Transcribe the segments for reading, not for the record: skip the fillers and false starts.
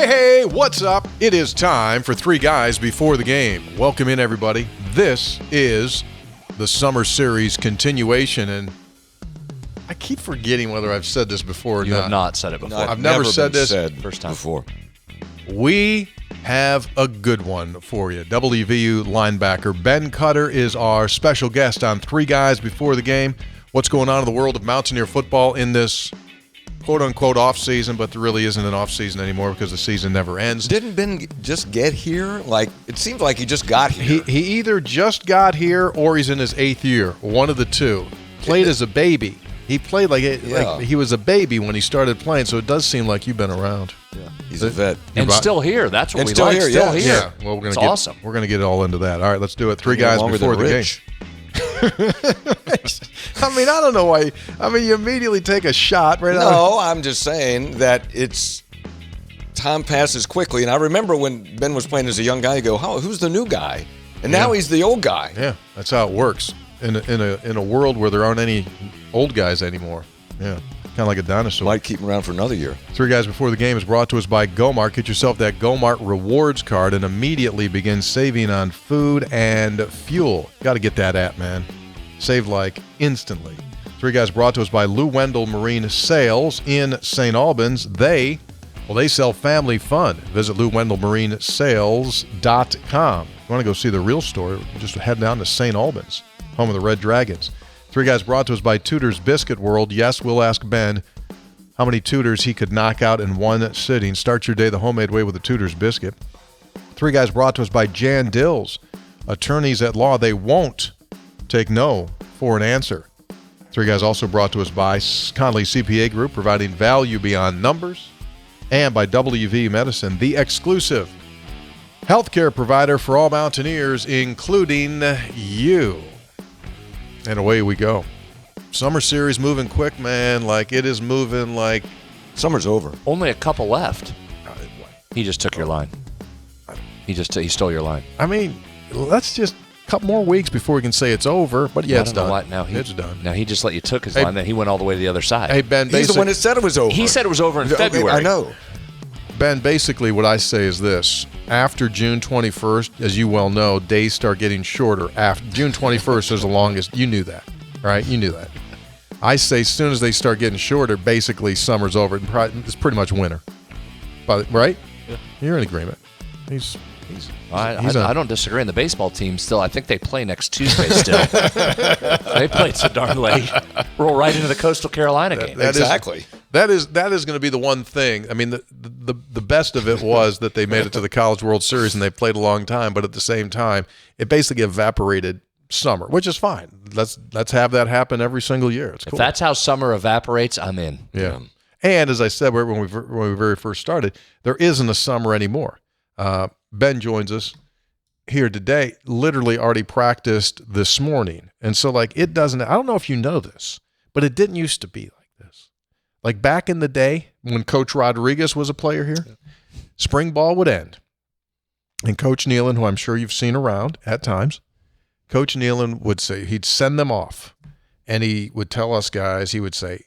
Hey, what's up? It is time for Three Guys Before the Game. Welcome in, everybody. This is the Summer Series continuation, and I keep forgetting whether I've said this before or You not. have not said it before. I've never said this. First time. Before. We have a good one for you. WVU linebacker Ben Cutter is our special guest on Three Guys Before the Game. What's going on in the world of Mountaineer football in this quote-unquote off-season, but there really isn't an off-season anymore because the season never ends. Didn't Ben just get here? Like, it seems like he just got here. He either just got here or he's in his 8th year, one of the two. Played as a baby. He played like he was a baby when he started playing, so it does seem like you've been around. Yeah, he's a vet. And still here. That's what And we still like. here, Still yeah. here. Yeah, well, It's awesome. We're going to get all into that. All right, let's do it. Three Guys Before the Game. I mean, I don't know why. I mean, you immediately take a shot right out. No, I'm just saying that time passes quickly. And I remember when Ben was playing as a young guy, you go, who's the new guy? And now he's the old guy. Yeah, that's how it works in a world where there aren't any old guys anymore. Yeah, kind of like a dinosaur. Might keep him around for another year. Three Guys Before the Game is brought to us by Gomart. Get yourself that Gomart Rewards card and immediately begin saving on food and fuel. Got to get that app, man. Save like instantly. Three Guys brought to us by Lou Wendell Marine Sales in St. Albans. They sell family fun. Visit LouWendellMarineSales.com. If you want to go see the real story, just head down to St. Albans, home of the Red Dragons. Three Guys brought to us by Tudor's Biscuit World. Yes, we'll ask Ben how many Tudors he could knock out in one sitting. Start your day the homemade way with a Tudor's Biscuit. Three Guys brought to us by Jan Dills. Attorneys at law, they won't take no for an answer. Three Guys also brought to us by Conley CPA Group, providing value beyond numbers. And by WVU Medicine, the exclusive healthcare provider for all Mountaineers, including you. And away we go. Summer Series moving quick, man. Like, it is moving like... Summer's over. Only a couple left. He just took your line. He stole your line. I mean, let's just... couple more weeks before we can say it's over, but yeah, it's done. It's done. Now he just let you took his line, then he went all the way to the other side. Hey, Ben, He's the one that said it was over. He said it was over in February. I know. Ben, basically what I say is this. After June 21st, as you well know, days start getting shorter. After June 21st is the longest. You knew that, right? You knew that. I say as soon as they start getting shorter, basically summer's over. It's pretty much winter. Right? Yeah. You're in agreement. I don't disagree. And the baseball team still, I think they play next Tuesday still. They played so darn late. Roll right into the Coastal Carolina game. Exactly. That is going to be the one thing. I mean, the best of it was that they made it to the College World Series and they played a long time, but at the same time, it basically evaporated summer, which is fine. Let's have that happen every single year. It's cool. If that's how summer evaporates, I'm in. Yeah. And as I said when we very first started, there isn't a summer anymore. Ben joins us here today, literally already practiced this morning. And so, like, I don't know if you know this, but it didn't used to be like this. Like, back in the day when Coach Rodriguez was a player here, spring ball would end. And Coach Nealon, who I'm sure you've seen around at times, Coach Nealon would say, he'd send them off. And he would tell us guys, he would say,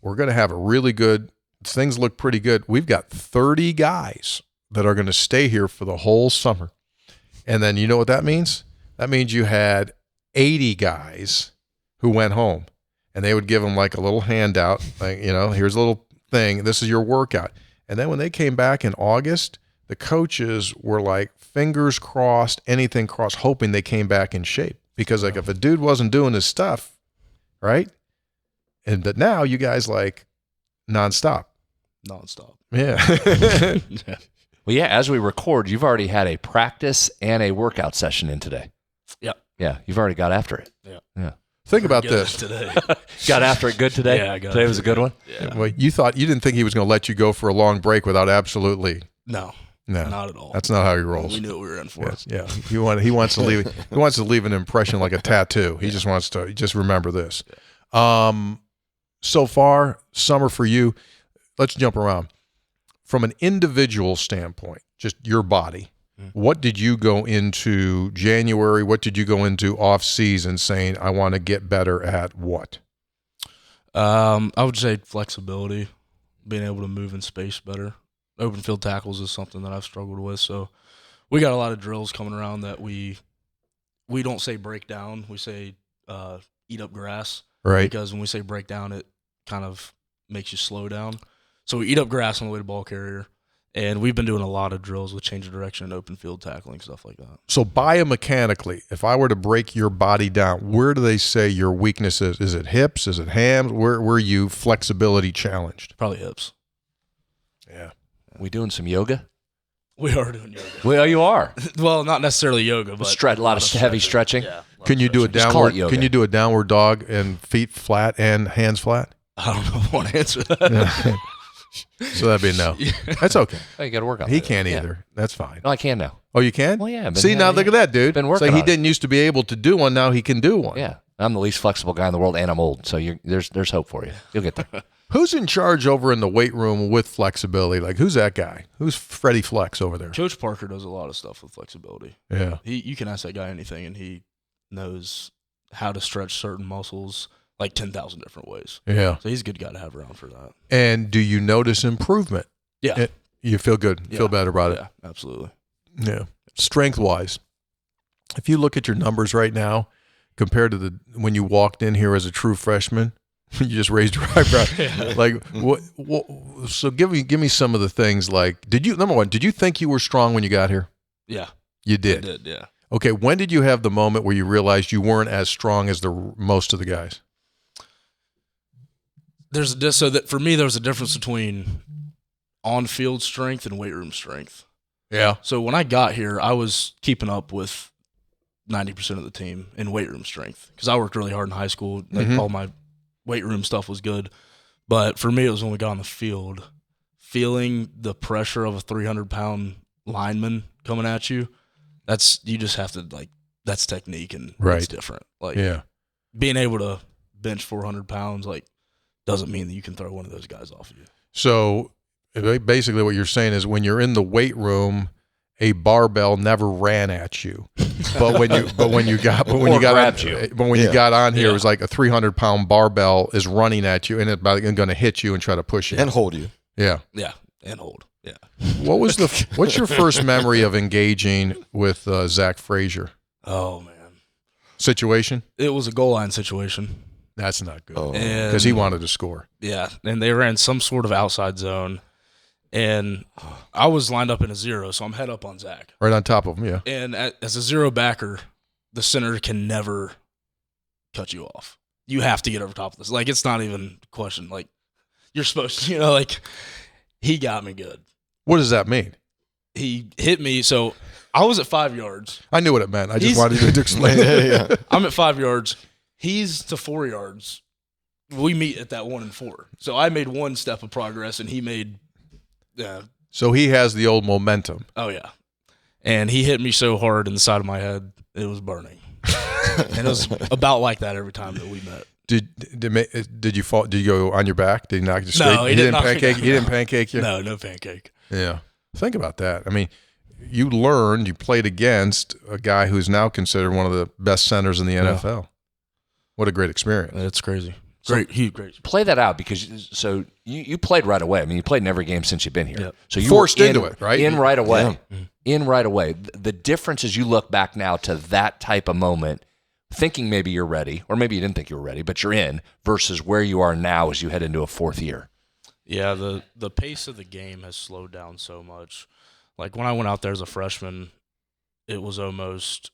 we're going to have a really good, things look pretty good. We've got 30 guys that are going to stay here for the whole summer. And then you know what that means? That means you had 80 guys who went home, and they would give them like a little handout, like, here's a little thing. This is your workout. And then when they came back in August, the coaches were like fingers crossed, anything crossed, hoping they came back in shape. Because like if a dude wasn't doing his stuff, right? But now you guys like nonstop. Yeah. Well, yeah, as we record, you've already had a practice and a workout session in today. Yep. Yeah, you've already got after it. Yeah. Think about this. Today. Got after it good today? Yeah, I got Today was a good one? Yeah. Well, you didn't think he was going to let you go for a long break without absolutely. No, not at all. That's not how he rolls. We knew what we were in for. Yes, yeah. He wants to leave. He wants to leave an impression like a tattoo. He just wants to remember this. So far, summer for you. Let's jump around. From an individual standpoint, just your body, what did you go into January? What did you go into off season saying, I want to get better at what? I would say flexibility, being able to move in space better. open field tackles is something that I've struggled with. So we got a lot of drills coming around that we don't say break down. We say eat up grass. Right. Because when we say break down, it kind of makes you slow down. So we eat up grass on the way to ball carrier. And we've been doing a lot of drills with change of direction and open field tackling, stuff like that. So biomechanically, if I were to break your body down, where do they say your weakness is? Is it hips? Is it hams? Where are you flexibility challenged? Probably hips. Yeah. We doing some yoga? We are doing yoga. Well, you are. Well, not necessarily yoga, but A lot of heavy stretching. Yeah. Can you do a Just call it downward? yoga. Can you do a downward dog and feet flat and hands flat? I don't know if I want to answer that. So that'd be a no. That's okay. Oh, you got to work on He that. can't Yeah. either. That's fine. No, I can now. Oh, you can? Well, yeah. I've been- See, now look at that, dude. Been working So he on it. didn't used to be able to do one. Now he can do one. Yeah. I'm the least flexible guy in the world, and I'm old. So there's hope for you. You'll get there. Who's in charge over in the weight room with flexibility? Like, who's that guy? Who's Freddie Flex over there? Coach Parker does a lot of stuff with flexibility. Yeah. You can ask that guy anything, and he knows how to stretch certain muscles like 10,000 different ways. Yeah. So he's a good guy to have around for that. And do you notice improvement? Yeah. You feel good, Yeah. feel better about it. Yeah, absolutely. Yeah. Strength wise, if you look at your numbers right now compared to when you walked in here as a true freshman, you just raised your eyebrow. Like what? So give me some of the things. Like, number one, did you think you were strong when you got here? Yeah. You I did. did, yeah. Okay. When did you have the moment where you realized you weren't as strong as most of the guys? So that for me, there was a difference between on-field strength and weight room strength. Yeah. So when I got here, I was keeping up with 90% of the team in weight room strength because I worked really hard in high school. Like all my weight room stuff was good. But for me, it was when we got on the field, feeling the pressure of a 300-pound lineman coming at you. You just have to, like, that's technique and it's different. Like, Yeah. being able to bench 400 pounds, like, doesn't mean that you can throw one of those guys off of you. So basically what you're saying is when you're in the weight room, a barbell never ran at you. But when you got on here, it was like a 300-pound barbell is running at you and it's going to hit you and try to push you. And hold you. Yeah. Yeah, and hold. Yeah. What's your first memory of engaging with Zach Frazier? Oh, man. Situation? It was a goal line situation. That's not good. Oh. Because he wanted to score. Yeah, and they ran some sort of outside zone, and I was lined up in a zero, so I'm head up on Zach. Right on top of him, yeah. And as a zero backer, the center can never cut you off. You have to get over top of this. Like, it's not even a question. Like, you're supposed to, like, he got me good. What does that mean? He hit me, so I was at 5 yards. I knew what it meant. I just wanted you to explain it. Yeah. I'm at 5 yards. He's to 4 yards. We meet at that 1 and 4. So I made one step of progress, and he made So he has the old momentum. Oh, yeah. And he hit me so hard in the side of my head, it was burning. And it was about like that every time that we met. Did you fall? Did you go on your back? Did he knock you straight? No, he didn't knock me pancake. down. He didn't pancake you. No pancake. Yeah. Think about that. I mean, you played against a guy who's now considered one of the best centers in the NFL. What a great experience. It's crazy. So- Great. Play that out because you played right away. I mean, you played in every game since you've been here. Yep. So you Forced were into it, right? In right away. Yeah. In right away. The difference is you look back now to that type of moment, thinking maybe you're ready, or maybe you didn't think you were ready, but you're in, versus where you are now as you head into a fourth year. Yeah, the pace of the game has slowed down so much. Like when I went out there as a freshman, it was almost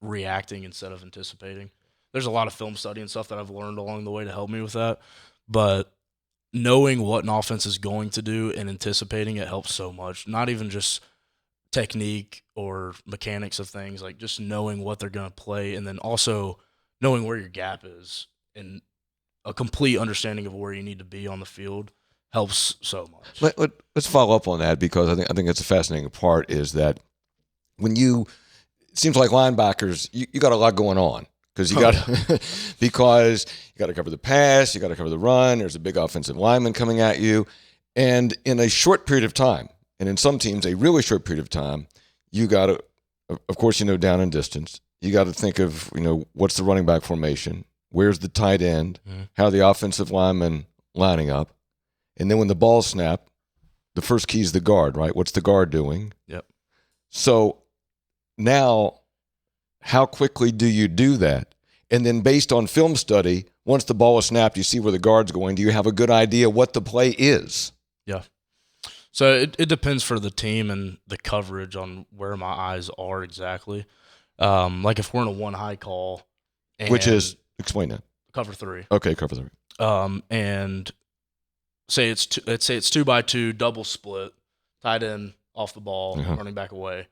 reacting instead of anticipating. There's a lot of film study and stuff that I've learned along the way to help me with that. But knowing what an offense is going to do and anticipating it helps so much. Not even just technique or mechanics of things, like just knowing what they're going to play and then also knowing where your gap is and a complete understanding of where you need to be on the field helps so much. Let's follow up on that because I think that's a fascinating part is that it seems like linebackers, you got a lot going on. Because you got to cover the pass, you got to cover the run. There's a big offensive lineman coming at you, and in a short period of time, and in some teams a really short period of time, you got to, of course, down and distance. You got to think of what's the running back formation, where's the tight end, how are the offensive linemen lining up, and then when the ball snap, the first key is the guard, right? What's the guard doing? Yep. So now, how quickly do you do that? And then based on film study, once the ball is snapped, you see where the guard's going. Do you have a good idea what the play is? Yeah. So it depends for the team and the coverage on where my eyes are exactly. Like if we're in a one high call, and Which is, explain that. cover 3. Okay, cover 3. And say it's 2x2 double split, tight end off the ball, running back away.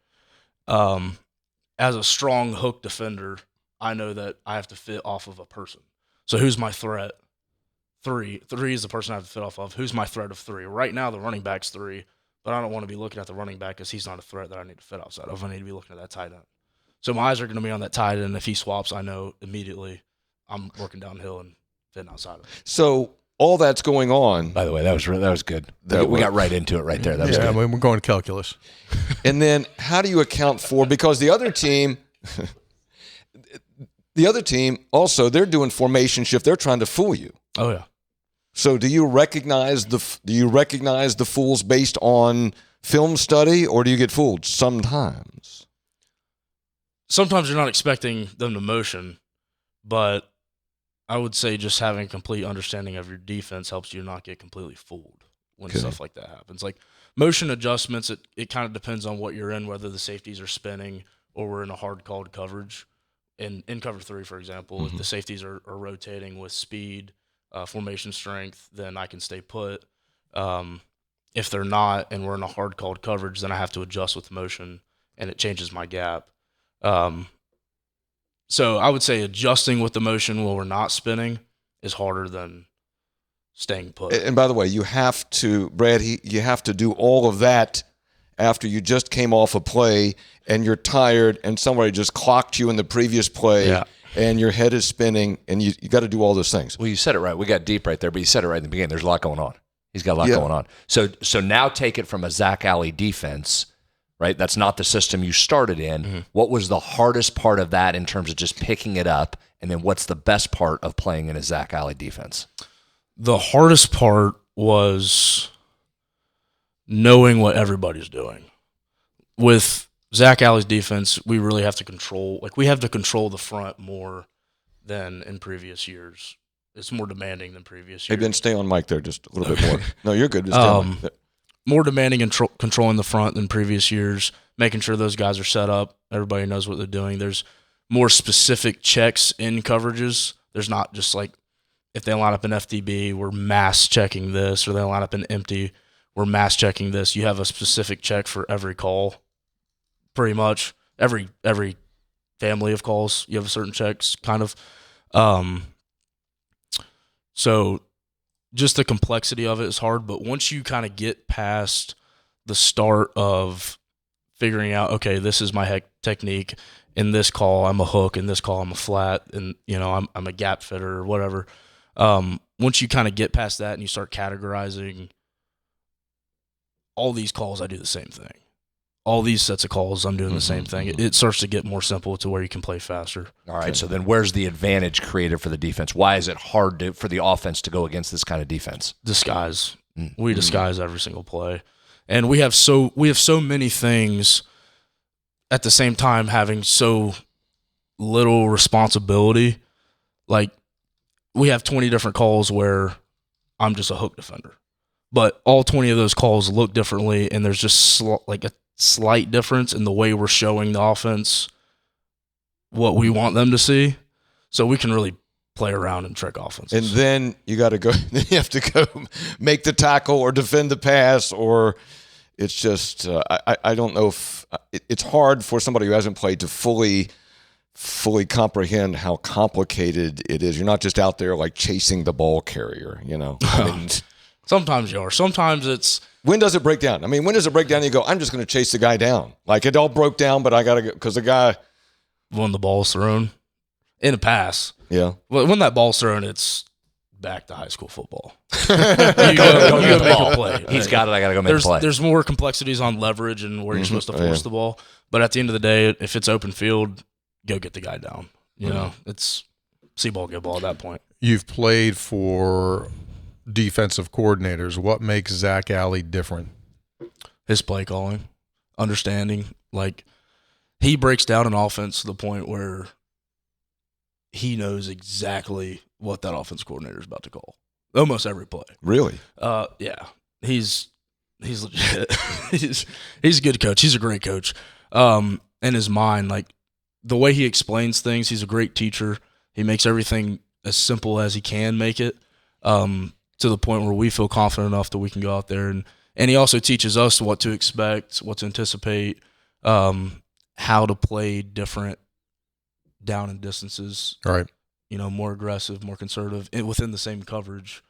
As a strong hook defender, I know that I have to fit off of a person. So who's my threat? 3 is the person I have to fit off of. Who's my threat of 3? Right now, the running back's 3, but I don't want to be looking at the running back because he's not a threat that I need to fit outside of. I need to be looking at that tight end. So my eyes are going to be on that tight end. If he swaps, I know immediately I'm working downhill and fitting outside of it. So all that's going on. By the way, that was good. We got right into it right there. That was good. I mean, we're going to calculus. And then how do you account for, because the other team also, they're doing formation shift. They're trying to fool you. Oh yeah. So do you recognize the fools based on film study, or do you get fooled sometimes? Sometimes you're not expecting them to motion, but I would say just having a complete understanding of your defense helps you not get completely fooled when stuff like that happens. Like motion adjustments, it kind of depends on what you're in, whether the safeties are spinning or we're in a hard called coverage. In cover 3, for example, if the safeties are rotating with speed, formation strength, then I can stay put. If they're not and we're in a hard called coverage, then I have to adjust with motion, and it changes my gap. So I would say adjusting with the motion while we're not spinning is harder than staying put. And by the way, you have to, Brad, you have to do all of that after you just came off a play and you're tired and somebody just clocked you in the previous play and your head is spinning and you got to do all those things. Well, you said it right. We got deep right there, but you said it right in the beginning. There's a lot going on. He's got a lot going on. So now take it from a Zach Alley defense, right? That's not the system you started in. Mm-hmm. What was the hardest part of that in terms of just picking it up? And then what's the best part of playing in a Zach Alley defense? The hardest part was knowing what everybody's doing. With Zach Alley's defense, we really have to control the front more than in previous years. It's more demanding than previous years. Hey, Ben, stay on mic there just a little bit more. No, you're good. Just stay on mic. More demanding and controlling the front than previous years, making sure those guys are set up, everybody knows what they're doing. There's more specific checks in coverages. There's not just like if they line up in FDB, we're mass checking this, or they line up in empty, we're mass checking this. You have a specific check for every call, pretty much. Every family of calls, you have certain checks, kind of. So just the complexity of it is hard, but once you kind of get past the start of figuring out, okay, this is my technique, in this call I'm a hook, in this call I'm a flat, and I'm a gap fitter or whatever. Once you kind of get past that and you start categorizing all these calls, I do the same thing. All these sets of calls, I'm doing the same thing. It starts to get more simple to where you can play faster. All right, so then where's the advantage created for the defense? Why is it hard for the offense to go against this kind of defense? Disguise. We disguise every single play. And we have so many things at the same time having so little responsibility. Like, we have 20 different calls where I'm just a hook defender. But all 20 of those calls look differently, and there's just a slight difference in the way we're showing the offense what we want them to see. So we can really play around and trick offenses. And then you got to go. Then you have to go make the tackle or defend the pass, or it's just I don't know if it's hard for somebody who hasn't played to fully comprehend how complicated it is. You're not just out there like chasing the ball carrier, I mean, sometimes you are. Sometimes it's. When does it break down? I mean, when does it break down and you go, I'm just going to chase the guy down? Like, it all broke down, but I got to go because the guy. When the ball's thrown in a pass. Yeah. When that ball's thrown, it's back to high school football. you go make a play. He's got it. I got to go make a play. There's more complexities on leverage and where you're supposed to force the ball. But at the end of the day, if it's open field, go get the guy down. It's see ball, get ball at that point. You've played for defensive coordinators. What makes Zach Alley different? his play calling, understanding. Like, he breaks down an offense to the point where he knows exactly what that offense coordinator is about to call. Almost every play. Really? Yeah. He's legit. he's a good coach. He's a great coach. In his mind, like, the way he explains things, he's a great teacher. He makes everything as simple as he can make it, to the point where we feel confident enough that we can go out there. And he also teaches us what to expect, what to anticipate, how to play different down and distances. Right. More aggressive, more conservative, within the same coverage,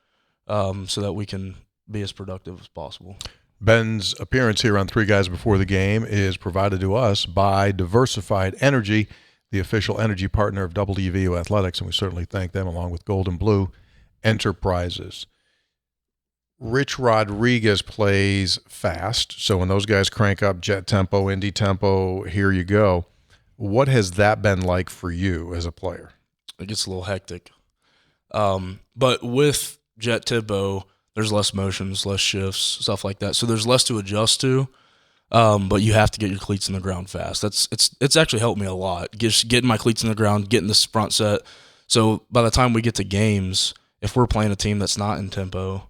so that we can be as productive as possible. Ben's appearance here on Three Guys Before the Game is provided to us by Diversified Energy, the official energy partner of WVU Athletics, and we certainly thank them, along with Gold and Blue Enterprises. Rich Rodriguez plays fast, so when those guys crank up jet tempo, Indy tempo, here you go. What has that been like for you as a player? It gets a little hectic. But with jet tempo, there's less motions, less shifts, stuff like that. So there's less to adjust to, but you have to get your cleats in the ground fast. It's actually helped me a lot, just getting my cleats in the ground, getting this front set. So by the time we get to games, if we're playing a team that's not in tempo,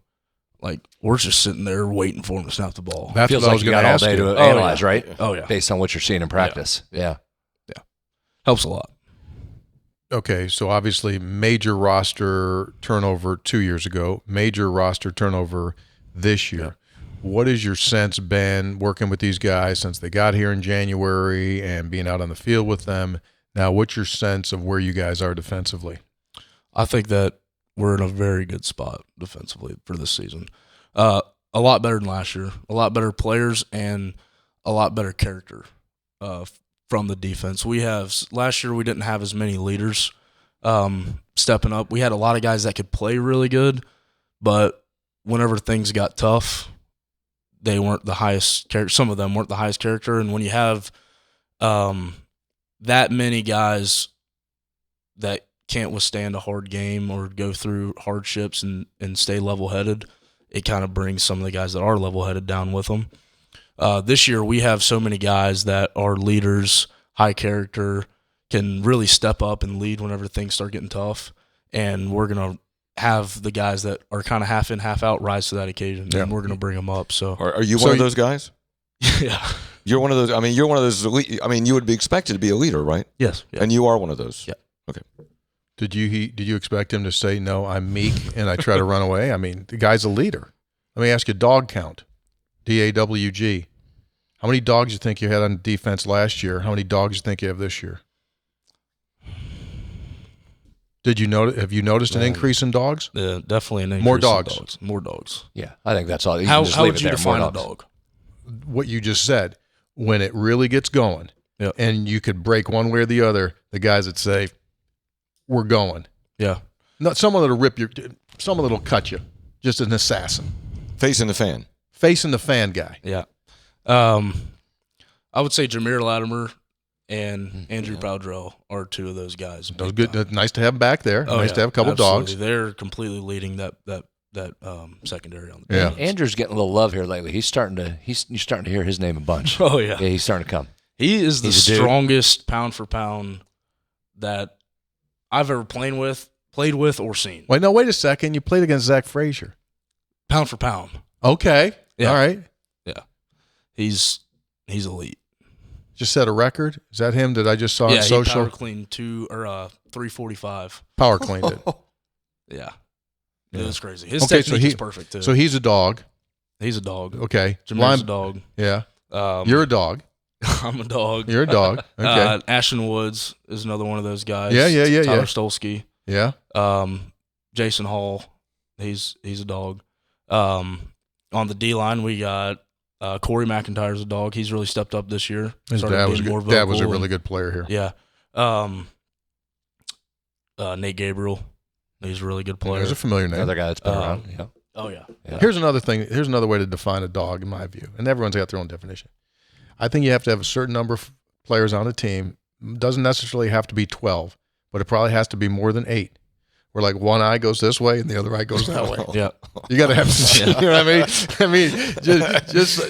like, we're just sitting there waiting for them to snap the ball. That's Feels what I like was you going got to all ask day you. to analyze, right? Oh, yeah. Based on what you're seeing in practice. Yeah. Helps a lot. Okay, so obviously major roster turnover 2 years ago, major roster turnover this year. Yeah. What is your sense, Ben, working with these guys since they got here in January and being out on the field with them? Now, what's your sense of where you guys are defensively? I think that we're in a very good spot defensively for this season. A lot better than last year. A lot better players and a lot better character from the defense. Last year we didn't have as many leaders stepping up. We had a lot of guys that could play really good, but whenever things got tough, they weren't the highest character. Some of them weren't the highest character, and when you have that many guys that can't withstand a hard game or go through hardships and stay level-headed, it kind of brings some of the guys that are level-headed down with them. This year we have so many guys that are leaders, high character, can really step up and lead whenever things start getting tough, and we're going to have the guys that are kind of half in, half out rise to that occasion, and we're going to bring them up. So, Are you one of those guys? Yeah. You're one of those. I mean, you're one of those. You would be expected to be a leader, right? Yes. Yeah. And you are one of those. Yeah. Okay. Did you expect him to say, no, I'm meek and I try to run away? I mean, the guy's a leader. Let me ask you, dog count, DAWG. How many dogs you think you had on defense last year? How many dogs you think you have this year? Have you noticed an increase in dogs? Yeah, definitely an increase More in dogs. More dogs. Yeah. I think that's all. How would you define a dog? What you just said, when it really gets going, Yep. and you could break one way or the other, the guys that say, we're going. Yeah. Not someone that'll rip your, someone that'll cut you. Just an assassin. Facing the fan. Facing the fan guy. Yeah. I would say Jameer Latimer and Andrew Powdrell are two of those guys. Those good. Nice to have them back there. Oh, nice to have a couple absolutely. dogs. They're completely leading that secondary on the Yeah. defense. Andrew's getting a little love here lately. You're starting to hear his name a bunch. Oh yeah. Yeah, he's starting to come. He is the He's a dude. strongest pound for pound that I've ever played with, or seen. Wait, no, wait a second. You played against Zach Frazier. Pound for pound. Okay. Yeah. All right. Yeah. He's elite. Just set a record. Is that him that I just saw on He social? power cleaned 345. Power cleaned it. Yeah. Yeah. It was crazy. His Okay, technique is perfect too. So he's a dog. He's a dog. Okay. Jameer's a dog. Yeah. Um, You're a dog. I'm a dog. You're a dog. Okay. Ashton Woods is another one of those guys. Yeah. Tyler Stolsky. Yeah. Jason Hall. He's a dog. On the D line, we got Corey McIntyre's a dog. He's really stepped up this year. His Started dad was being more good. Dad was a vocal really and- good player here. Yeah. Nate Gabriel. He's a really good player. There's a familiar name. Another guy that's been around. Yeah. Oh yeah. Yeah. Here's another thing. Here's another way to define a dog, in my view, and everyone's got their own definition. I think you have to have a certain number of players on a team. Doesn't necessarily have to be 12, but it probably has to be more than 8, where like one eye goes this way and the other eye goes that way. Yeah. You got to have, you know what I mean? I mean,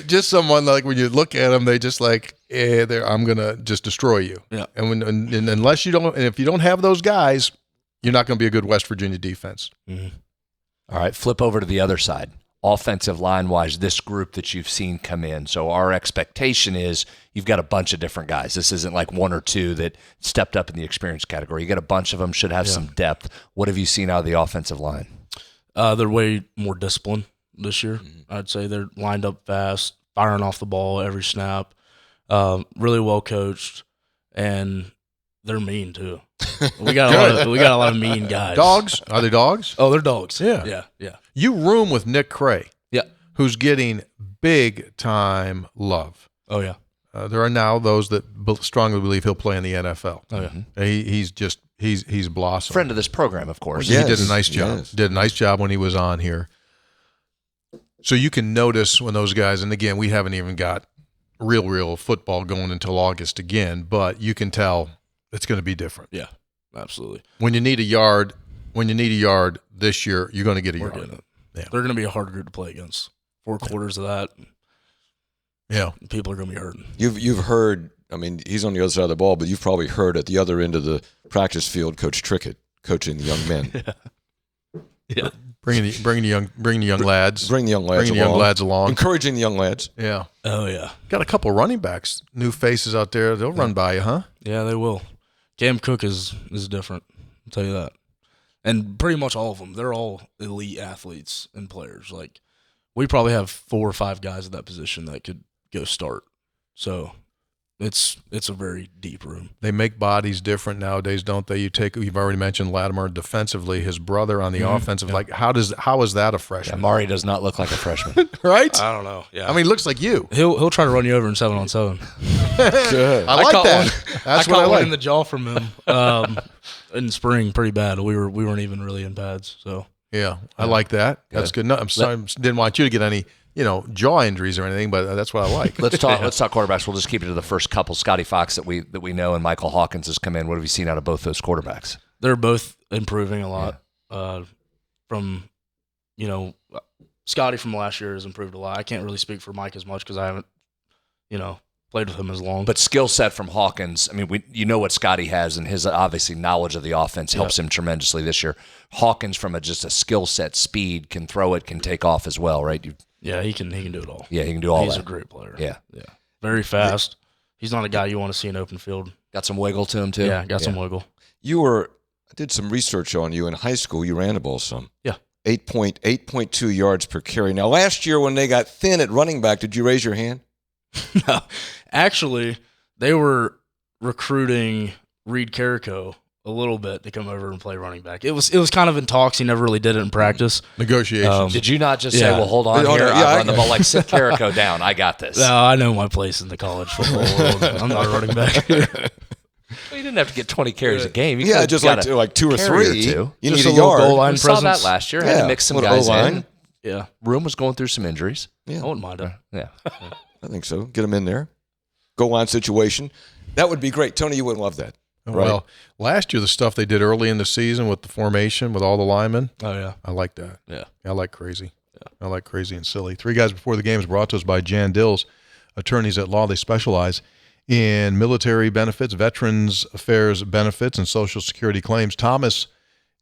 just someone like when you look at them, they just like, I'm gonna just destroy you. Yeah. And unless you don't, and if you don't have those guys, you're not going to be a good West Virginia defense. Mm-hmm. All right, flip over to the other side. Offensive line-wise, this group that you've seen come in. So our expectation is you've got a bunch of different guys. This isn't like one or two that stepped up in the experience category. You got a bunch of them, should have some depth. What have you seen out of the offensive line? They're way more disciplined this year. I'd say they're lined up fast, firing off the ball every snap, really well coached, and they're mean too. We got a lot of mean guys. Dogs? Are they dogs? Oh, they're dogs. Yeah. Yeah. You room with Nick Cray. Yeah. Who's getting big time love. Oh yeah. There are now those that strongly believe he'll play in the NFL. Oh yeah. He's blossomed. Friend of this program, of course. He did a nice job. Yes. Did a nice job when he was on here. So you can notice when those guys, and again, we haven't even got real football going until August again, but you can tell it's going to be different. Yeah. Absolutely. When you need a yard this year, you're going to get a We're yard. getting it. Yeah. They're going to be a hard group to play against. 4 quarters of that, Yeah. people are going to be hurting. You've heard. I mean, he's on the other side of the ball, but you've probably heard at the other end of the practice field, Coach Trickett coaching the young men. Yeah. Bringing the young lads. Bring the young lads Bringing the young lads along. Encouraging the young lads. Yeah. Oh yeah. Got a couple running backs, new faces out there. They'll run by you, huh? Yeah, they will. Cam Cook is different. I'll tell you that. And pretty much all of them, they're all elite athletes and players. Like, we probably have 4 or 5 guys at that position that could go start. So it's a very deep room. They make bodies different nowadays, don't they? You've already mentioned Latimer defensively, his brother on the offensive. Like, how is that a freshman? Mari does not look like a freshman. Right? I don't know. Yeah. I mean, he looks like you. he'll try to run you over in 7-on-7. Good. I like caught that. one. That's I what I caught one like. in the jaw from him in spring pretty bad. We weren't even really in pads. So Yeah, I like that. That's good. No, I'm sorry, didn't want you to get any, jaw injuries or anything, but that's what I like. Let's talk quarterbacks. We'll just keep it to the first couple. Scotty Fox that we know, and Michael Hawkins has come in. What have you seen out of both those quarterbacks? they're both improving a lot. From Scotty from last year has improved a lot. I can't really speak for Mike as much because I haven't played with him as long. But skill set from Hawkins, I mean, you know what Scotty has, and his obviously knowledge of the offense helps him tremendously this year. Hawkins, from just a skill set, speed, can throw it, can take off as well, right? Yeah, he can do it all. Yeah, he can do all He's that. a great player. Yeah. Very fast. He's not a guy you want to see in open field. Got some wiggle to him, too? Yeah, got some wiggle. I did some research on you in high school. You ran the ball some. Yeah. 8.2 yards per carry. Now, last year when they got thin at running back, did you raise your hand? No. Actually, they were recruiting Reed Carrico a little bit to come over and play running back. It was kind of in talks. He never really did it in practice. Negotiations. Did you not just say, Yeah. well, hold on Hold here, on. Yeah, I'll run the ball, like, sit Carrico down. I got this. No, I know my place in the college football world. I'm not a running back. Well, you didn't have to get 20 carries a game. You Yeah, could've just got like 2 or carry or 3. two. You Just need a a little goal yard. line We saw that presence. last year. Had to mix some little guys O-line. in. Yeah, Room was going through some injuries. Yeah. I wouldn't mind it. Yeah. I think so. Get them in there. Goal line situation. That would be great. Tony, you would love that. Right. Well, last year, the stuff they did early in the season with the formation, with all the linemen, Oh yeah, I like that. yeah. I like crazy. I like crazy and silly. 3 guys before the game is brought to us by Jan Dills, attorneys at law. They specialize in military benefits, veterans affairs benefits, and Social Security claims. Thomas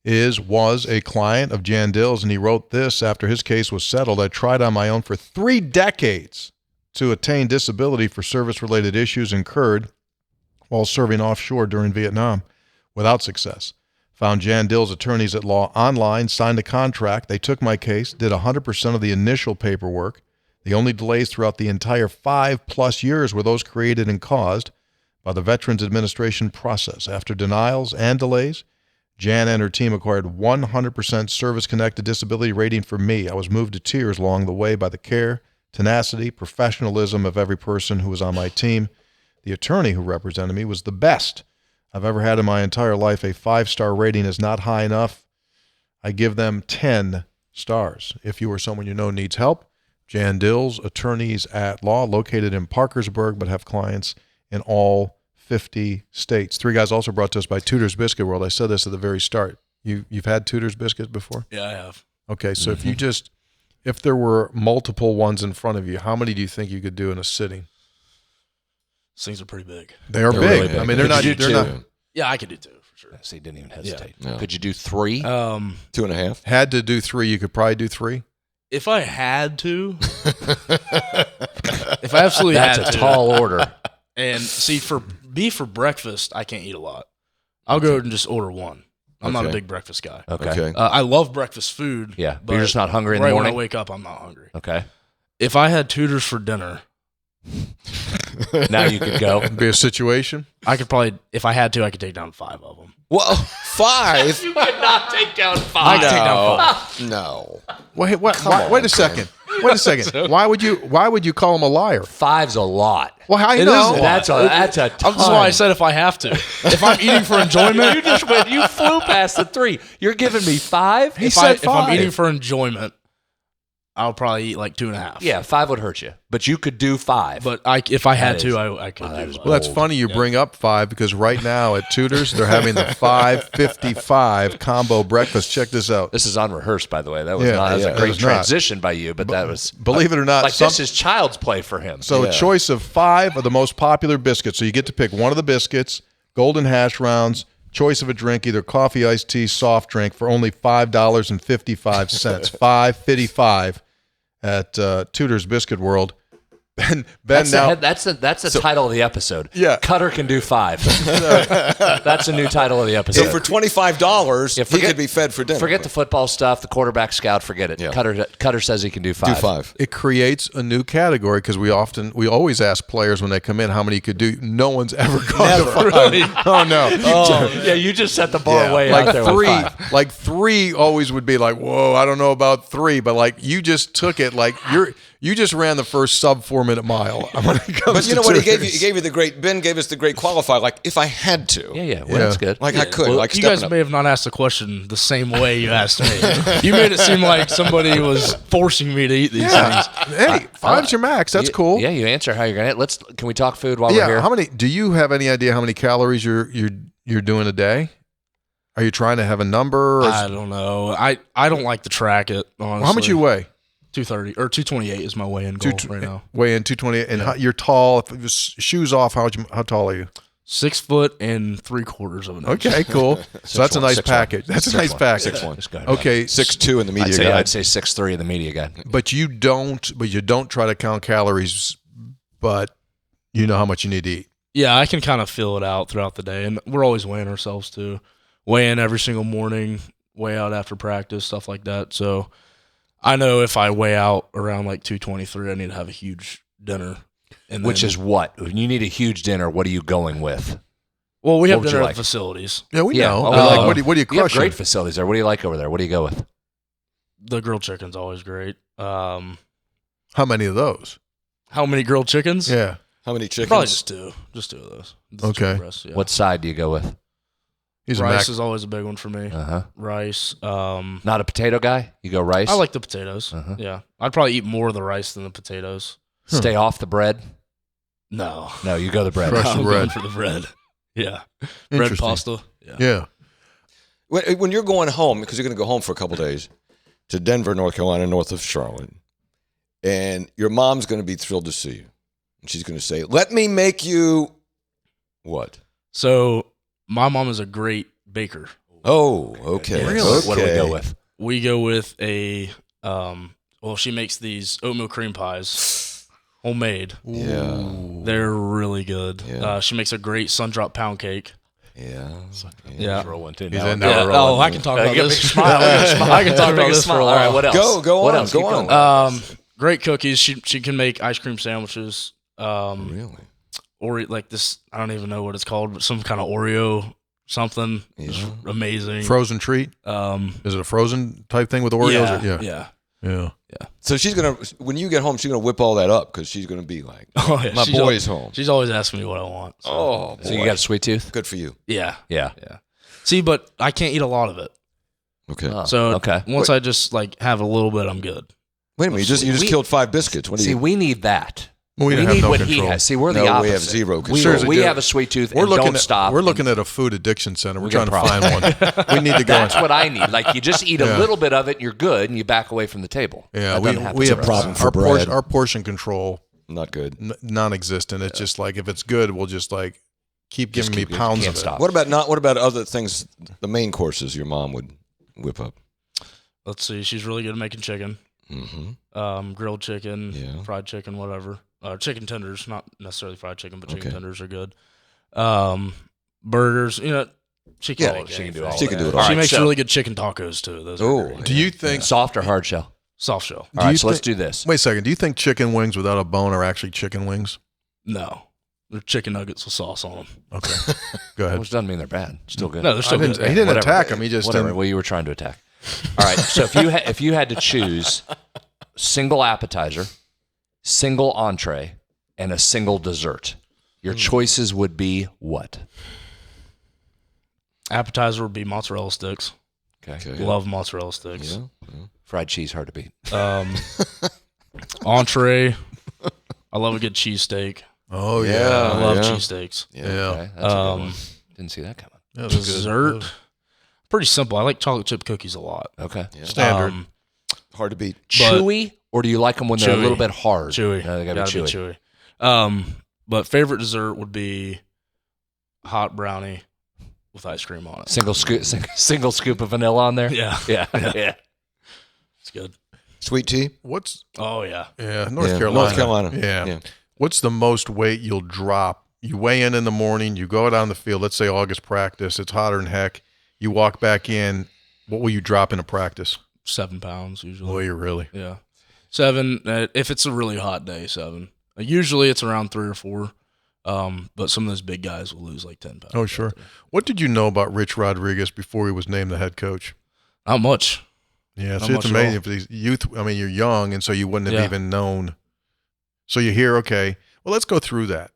was a client of Jan Dills, and he wrote this after his case was settled. I tried on my own for 3 decades to attain disability for service-related issues incurred while serving offshore during Vietnam without success. Found Jan Dills attorneys at law online, signed a contract. They took my case, did 100% of the initial paperwork. The only delays throughout the entire 5+ years were those created and caused by the Veterans Administration process. After denials and delays, Jan and her team acquired 100% service-connected disability rating for me. I was moved to tears along the way by the care, tenacity, professionalism of every person who was on my team. The attorney who represented me was the best I've ever had in my entire life. A 5-star rating is not high enough. I give them 10 stars. If you or someone you know needs help, Jan Dills, attorneys at law, located in Parkersburg, but have clients in all 50 states. 3 guys also brought to us by Tudor's Biscuit World. I said this at the very start. You've had Tudor's biscuits before? Yeah, I have. Okay, so if there were multiple ones in front of you, how many do you think you could do in a sitting? These things are pretty big. They're big. really big. I mean, they're not. you do They're two? not. Yeah, I could do 2 for sure. So he didn't even hesitate. Yeah. Could you do 3? 2.5. Had to do 3. You could probably do 3. If I had to, if I absolutely That's had a to, tall order. and see for breakfast, I can't eat a lot. I'll go and just order 1. I'm not a Okay. big breakfast guy. Okay. I love breakfast food. Yeah, but you're just not hungry in right the when morning? I wake up, I'm not hungry. Okay. If I had Tudors for dinner, Now you could go. It'd be a situation. I could probably, if I had to, I could take down 5 of them. Well, 5? You could not take down 5. I could take down 5. No. Wait, on, wait a second. Wait a second. Why would you call him a liar? 5's a lot. Well, how you It know? is a lot. That's a ton. That's why I said if I have to. If I'm eating for enjoyment, You flew past the 3. You're giving me 5? He said if I'm 5. eating for enjoyment, I'll probably eat like 2.5. Yeah, 5 would hurt you, but you could do 5. But if I had That to, is- I could do is it. Well, that's funny you bring up 5 because right now at Tudor's they're having the 555 combo breakfast. Check this out. This is unrehearsed, by the way. That was Yeah, not. That was yeah, a it great was not. transition by you, but that was Believe it or not, like this is child's play for him. So a choice of 5 of the most popular biscuits. So you get to pick one of the biscuits, golden hash browns, choice of a drink, either coffee, iced tea, soft drink for only $5.55. $5.55 at Tudor's Biscuit World. Ben that's now the title of the episode. Yeah. Cutter can do 5. That's a new title of the episode. So for $25, Yeah, he could be fed for dinner. Forget the football stuff, the quarterback scout. Forget it. Yeah. Cutter says he can do 5. Do 5. it creates a new category because we always ask players when they come in how many you could do. No one's ever gone to 5. Oh no. Yeah, you just set the bar way like out there. three, With 5. like 3 always would be like, whoa, I don't know about 3, but like you just took it like you just ran the first sub 4-minute mile. When it comes But you to know what? Ben gave us the great qualifier, like, if I had to. Yeah. Well, that's good. Like, I could. Well, like, you stepping guys up. may have not asked the question the same way you asked me. You made it seem like somebody was forcing me to eat these things. Hey, 5's your max. That's cool. Yeah, you answer how you're gonna. Can we talk food while we're here? How many? Do you have any idea how many calories you're doing a day? Are you trying to have a number? Or I don't know. I don't like to track it, honestly. how much you weigh? 230 or 228 is my weigh-in goal right now. Weigh in 228, and you're tall. If it was shoes off, how tall are you? 6 foot and 3/4 of an inch. Okay, cool. So that's a nice 6'1". package. That's a nice package. 6'1". Just go ahead. Okay, 6'2" in the media guide. I'd say 6'3" in the media guide. but you don't try to count calories, but you know how much you need to eat. Yeah, I can kind of feel it out throughout the day, and we're always weighing ourselves too. Weigh in every single morning, weigh out after practice, stuff like that. So I know if I weigh out around like 223, I need to have a huge dinner. And Which then- is what? When you need a huge dinner, what are you going with? well, we have what would dinner you at like? facilities. Yeah, we Yeah, know. oh, But, like, uh, what do you You have crush? great facilities there. What do you like over there? What do you go with? The grilled chicken's always great. How many of those? How many grilled chickens? Yeah. How many chickens? Probably just 2. Just 2 of those. The Okay. chicken breasts, yeah. What side do you go with? He's a rice mac. is always a big one for me. Uh-huh. Rice. Not a potato guy? You go rice? I like the potatoes. Uh-huh. Yeah, I'd probably eat more of the rice than the potatoes. Stay off the bread? No, No, you go the bread. Crush I'm the going bread. for the bread. Yeah, bread Interesting. pasta. Yeah. Yeah. When you're going home, because you're going to go home for a couple days to Denver, North Carolina, north of Charlotte, and your mom's going to be thrilled to see you. And she's going to say, let me make you what? So my mom is a great baker. Oh, okay. Yeah. Okay. What do we go with? We go with a well, she makes these oatmeal cream pies, homemade. Yeah. They're really good. Yeah. She makes a great sun-drop pound cake. Yeah. Yeah. Rolling too. He's Now in we're there. rolling. Oh, I can talk about Give a this. big smile. Give a smile. I can talk about Big this for a smile. while. All right, what else? Go What on, else? go Keep on. going. Great cookies. She can make ice cream sandwiches. Really? Or like this, I don't even know what it's called, but some kind of Oreo something. It's Yeah. amazing. Frozen treat? Is it a frozen type thing with Oreos? Yeah. Yeah. So she's going to, when you get home, she's going to whip all that up because she's going to be like, Oh, yeah. my boy's home. She's always asking me what I want. So. Oh, So you got a sweet tooth? good for you. Yeah. Yeah. See, but I can't eat a lot of it. Okay. Oh, So okay. once I just like have a little bit, I'm good. Wait a minute. You just killed 5 biscuits. What do See, you? we need that. We We have need no what control. he has. See, we're the No, opposite. we have zero control. Seriously, We dude. have a sweet tooth We're and looking don't at stop. We're looking at a food addiction center. We're We trying got to find one. We need to go. That's what I need. Like, you just eat a Yeah. little bit of it, and you're good, and you back away from the table. Yeah, That doesn't happen we to have us. problem for our Brad. our portion control Not good. non-existent. It's just like if it's good, we'll just like keep Just giving me keep- pounds can't of it. stop. What about other things? The main courses your mom would whip up. Let's see. She's really good at making chicken, Mm-hmm. grilled chicken, Yeah. fried chicken, whatever. Chicken tenders, not necessarily fried chicken, but chicken Okay. tenders are good. Burgers, she can, Yeah, she can do all She can do it that. all. She right, makes so- really good chicken tacos too. Those are Oh, great. Do you think? Soft or hard shell? Soft shell? All right, you so let's think- do this. Wait a second. Do you think chicken wings without a bone are actually chicken wings? No, they're chicken nuggets with sauce on them. Okay, go ahead. Which doesn't mean they're bad. Still good. No, they're still He good. didn't Whatever. attack him. He just Whatever. didn't. Well, you were trying to attack. All right. So if you had to choose single appetizer, single entree, and a single dessert, your choices would be what? Appetizer would be mozzarella sticks. Okay. Love mozzarella sticks. Yeah. Fried cheese, hard to beat. Entree. I love a good cheesesteak. Oh Yeah. yeah, I love yeah. cheesesteaks. yeah. Okay, that's a good one. Didn't see that coming. That was good. Dessert. Pretty simple. I like chocolate chip cookies a lot. Okay. Standard. Hard to beat. Chewy, or do you like them when they're a Chewy. little bit hard? Chewy. No, they gotta be chewy. But favorite dessert would be hot brownie with ice cream on it. Single scoop of vanilla on there. Yeah. Yeah. Yeah. It's good. Sweet tea. What's Oh, yeah. North Yeah, Carolina? North Carolina. Yeah. Yeah. What's the most weight you'll drop? You weigh in the morning. You go out on the field. Let's say August practice. It's hotter than heck. You walk back in. What will you drop in a practice? 7 pounds usually. Boy, you really. Yeah. 7. If it's a really hot day, 7. Usually it's around 3 or 4. But some of those big guys will lose like 10 pounds. Oh, sure. What did you know about Rich Rodriguez before he was named the head coach? Not much. Yeah, Not see, it's much at amazing all. if these youth. I mean, you're young, and so you wouldn't have Yeah. even known. So you hear, okay, well, let's go through that.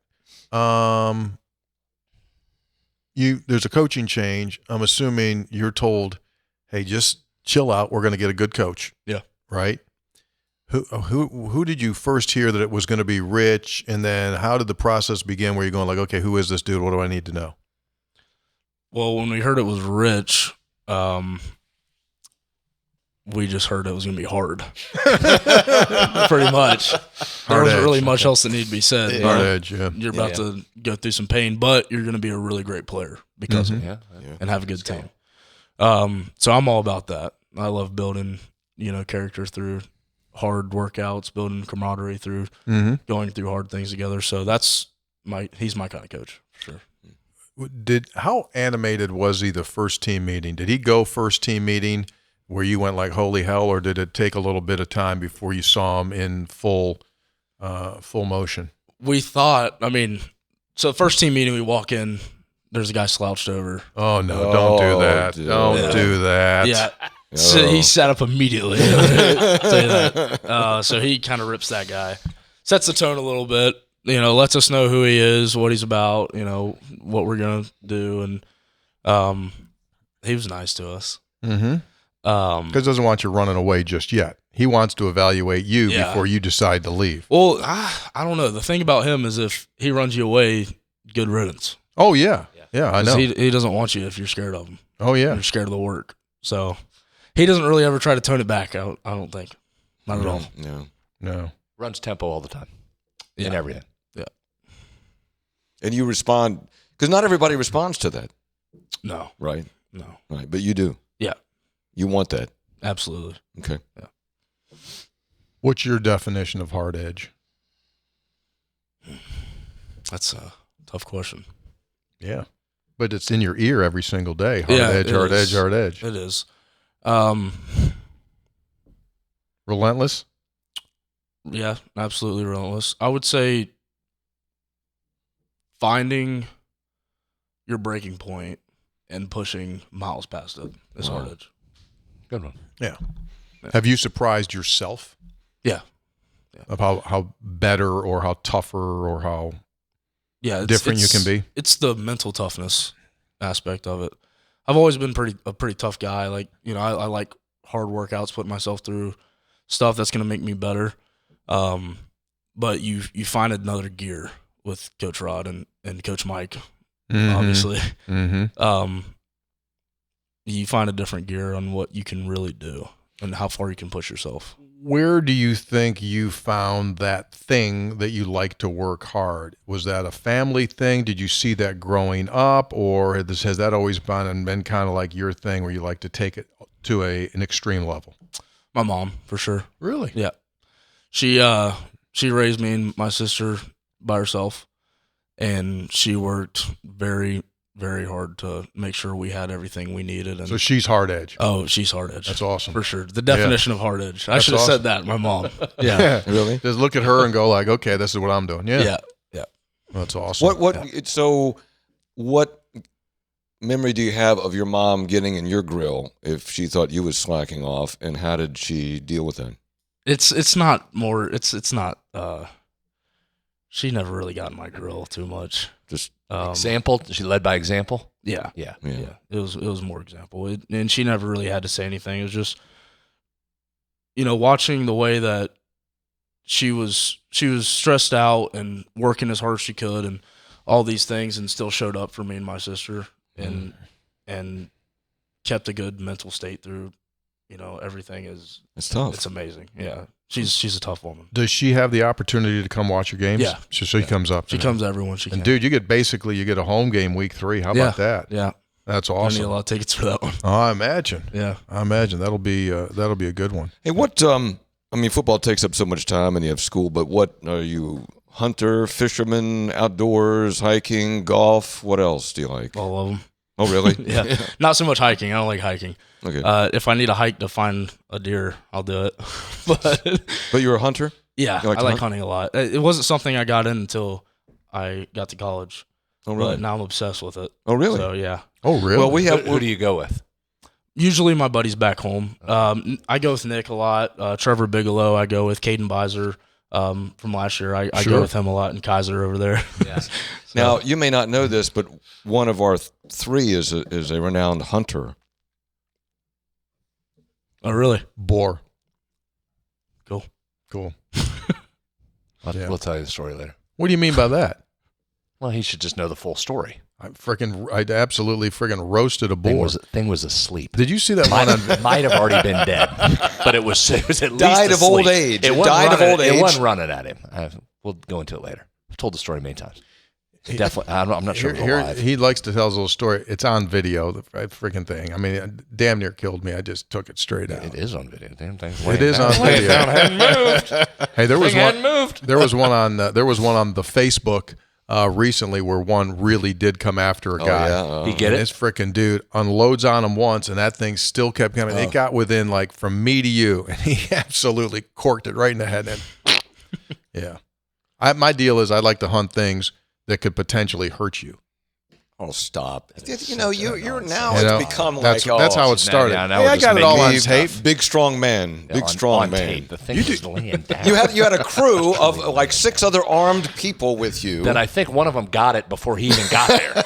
There's a coaching change. I'm assuming you're told, hey, just chill out. We're going to get a good coach. Yeah. Right. Who did you first hear that it was going to be Rich, and then how did the process begin? Where you're going like, okay, who is this dude? What do I need to know? Well, when we heard it was Rich, we just heard it was going to be hard. Pretty much. There Hard wasn't edge, really much else that needed to be said. you Hard know? edge. Yeah. You're about to go through some pain, but you're going to be a really great player because of it Yeah. and have a good team. So I'm all about that. I love building, character through hard workouts, building camaraderie through Mm-hmm. going through hard things together. So he's my kind of coach for sure. How animated was he the first team meeting? Did he go first team meeting where you went like holy hell, or did it take a little bit of time before you saw him in full motion? We thought, so first team meeting, we walk in, there's a guy slouched over. Oh no! Don't do that! dude. Don't do that! Yeah. So he sat up immediately. I'll tell you that. So he kind of rips that guy, sets the tone a little bit, lets us know who he is, what he's about, what we're going to do. And he was nice to us. Mm-hmm. Because doesn't want you running away just yet. He wants to evaluate you Yeah. before you decide to leave. Well, I don't know. The thing about him is if he runs you away, good riddance. Oh yeah, yeah, I know. He doesn't want you if you're scared of him. Oh yeah. You're scared of the work. So he doesn't really ever try to tone it back. I don't think. Not at all. No. Runs tempo all the time. In Yeah. everything. And you respond because not everybody responds to that, No. right? No. Right, but you do. Yeah. You want that. Absolutely. Okay. What's your definition of hard edge? That's a tough question. Yeah, but it's in your ear every single day. Hard Yeah, edge, it hard is. edge, hard edge. It is. Relentless. Yeah, absolutely relentless. I would say finding your breaking point and pushing miles past it is hard edge. Good one. Have you surprised yourself? Yeah. Of how better or how tougher or how Yeah, different you can be? It's the mental toughness aspect of it. I've always been a pretty tough guy. Like, I like hard workouts, putting myself through stuff that's going to make me better. but you find another gear with Coach Rod and Coach Mike, Mhm. obviously. Mm-hmm. You find a different gear on what you can really do and how far you can push yourself. Where do you think you found that thing that you like to work hard? Was that a family thing? Did you see that growing up, or has that always been kind of like your thing where you like to take it to an extreme level? My mom, for sure. Really? Yeah. She raised me and my sister by herself, and she worked very, very hard to make sure we had everything we needed. And So she's hard edge. oh, she's hard edge. That's awesome. For sure. The definition of hard edge. I That's should have awesome. said that, my mom. Yeah. Really? Just look at her and go like, okay, this is what I'm doing. Yeah. Yeah. That's awesome. What memory do you have of your mom getting in your grill if she thought you was slacking off, and how did she deal with that? It's not she never really got in my grill too much. Just Example? She led by example? Yeah. Yeah. Yeah. It was more example. And she never really had to say anything. It was just, watching the way that she was stressed out and working as hard as she could and all these things, and still showed up for me and my sister and kept a good mental state through, everything is. it's tough. It's amazing. Yeah. She's a tough woman. Does she have the opportunity to come watch your games? Yeah. So she comes up. She comes every one she can. And dude, you get a home game week 3. How about that? Yeah. That's I need awesome. a lot of tickets for that one. Oh, I imagine. Yeah. That'll be a good one. Hey, football takes up so much time, and you have school, but what are you, hunter, fisherman, outdoors, hiking, golf? What else do you like? All of them. Oh, really? Yeah. Not so much hiking. I don't like hiking. Okay. If I need a hike to find a deer, I'll do it. But But you're a hunter? yeah, You like I to like hunt? hunting a lot. It wasn't something I got in until I got to college. Oh, really? But now I'm obsessed with it. Oh, really? So yeah. Oh, really? Well, we have. Who do you go with? Usually my buddies back home. I go with Nick a lot. Trevor Bigelow, I go with Caden Beiser from last year. I Sure. go with him a lot, and Kaiser over there. Yeah. Now, you may not know this, but one of our 3 is a renowned hunter. Oh, really? Boar. Cool. Cool. Yeah. We'll tell you the story later. What do you mean by that? Well, he should just know the full story. I absolutely freaking roasted a boar. Thing was asleep. Did you see that one on? Might have already been dead, but it was at least Died of old asleep. age. It wasn't Died of running- old age. It wasn't running at him. We'll go into it later. I've told the story many times. Definitely, I'm not sure it was alive. He likes to tell his little story. It's on video, the freaking thing. I mean, it damn near killed me. I just took it straight out. It is on video. Damn thing. It is on video. Hadn't moved. Hey, there was Thing one. hadn't moved. There was one on the Facebook recently where one really did come after a guy. Oh, yeah. He get And it? this freaking dude unloads on him once, and that thing still kept coming. It got within like from me to you, and he absolutely corked it right in the head. And yeah, my deal is I like to hunt things that could potentially hurt you. Oh, stop. You're now You know, it's become that's like, how it started. now Hey, we're I just got it all on making tape. Big strong man. Big strong on man. tape. The thing was laying down. You had a crew of like 6 other armed people with you. Then I think one of them got it before he even got there.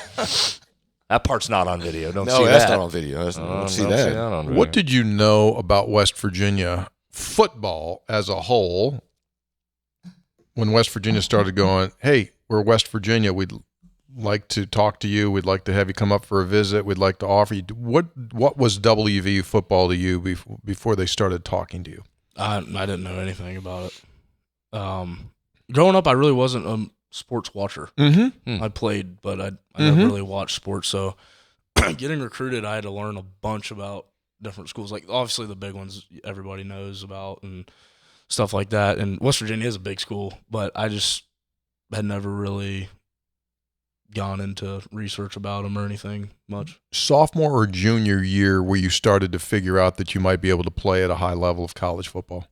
That part's not on video. Don't no, see that's that. not on video. Don't see Don't that. on video. What did you know about West Virginia football as a whole when West Virginia started going, hey, we're West Virginia, we'd like to talk to you, we'd like to have you come up for a visit, we'd like to offer you. What was WVU football to you before they started talking to you? I didn't know anything about it. Growing up, I really wasn't a sports watcher. Mm-hmm. I played, but I never really watched sports. So getting recruited, I had to learn a bunch about different schools. Like obviously the big ones everybody knows about and stuff like that. And West Virginia is a big school, but I just had never really gone into research about them or anything much. Sophomore or junior year where you started to figure out that you might be able to play at a high level of college football?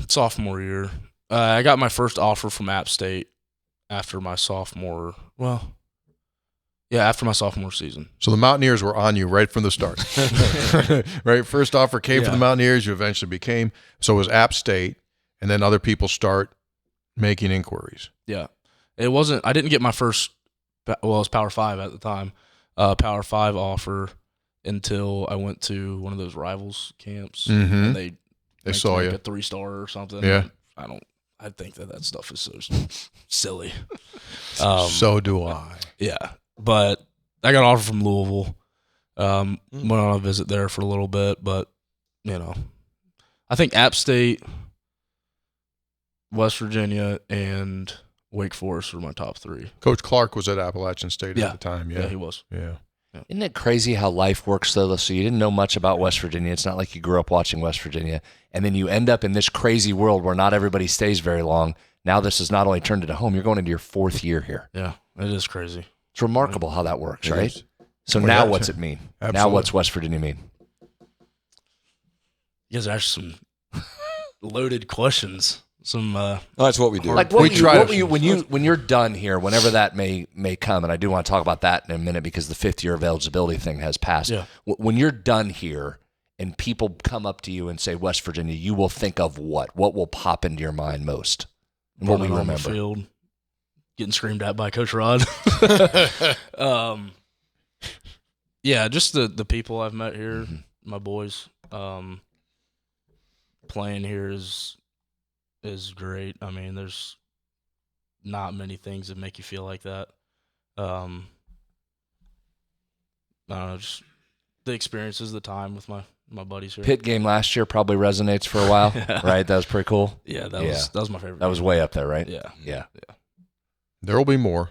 Sophomore year. I got my first offer from App State after my sophomore season. So the Mountaineers were on you right from the start. Right? First offer came from the Mountaineers, you eventually became. So it was App State, and then other people start making inquiries. Yeah. It wasn't – I didn't get my first – well, it was Power 5 at the time. Power 5 offer until I went to one of those rivals camps. Mm-hmm. And they They saw you. a 3-star or something. Yeah. I think that stuff is so silly. So do I. Yeah, but I got an offer from Louisville. Went on a visit there for a little bit, but I think App State, West Virginia, and Wake Forest were my top 3. Coach Clark was at Appalachian State at the time. Yeah, he was. Yeah. Isn't it crazy how life works, though? So you didn't know much about West Virginia. It's not like you grew up watching West Virginia. And then you end up in this crazy world where not everybody stays very long. Now this has not only turned into home, you're going into your 4th year here. Yeah, it is crazy. It's remarkable how that works, right? is. So Well, now yeah, what's it mean? absolutely. Now what's West Virginia mean? You guys asked some loaded questions. That's what we do. Like when you're done here, whenever that may come, and I do want to talk about that in a minute because the 5th year of eligibility thing has passed. Yeah. When you're done here and people come up to you and say West Virginia, you will think of what? What will pop into your mind most? And what will you running on the remember? field, getting screamed at by Coach Rod. Yeah, just the people I've met here, my boys. Playing here is great. I mean, there's not many things that make you feel like that. I don't know, just the experiences, the time with my buddies here. Pitt game last year probably resonates for a while, right? That was pretty cool. Yeah, that was my favorite. That was way up there, right? Yeah. There will be more.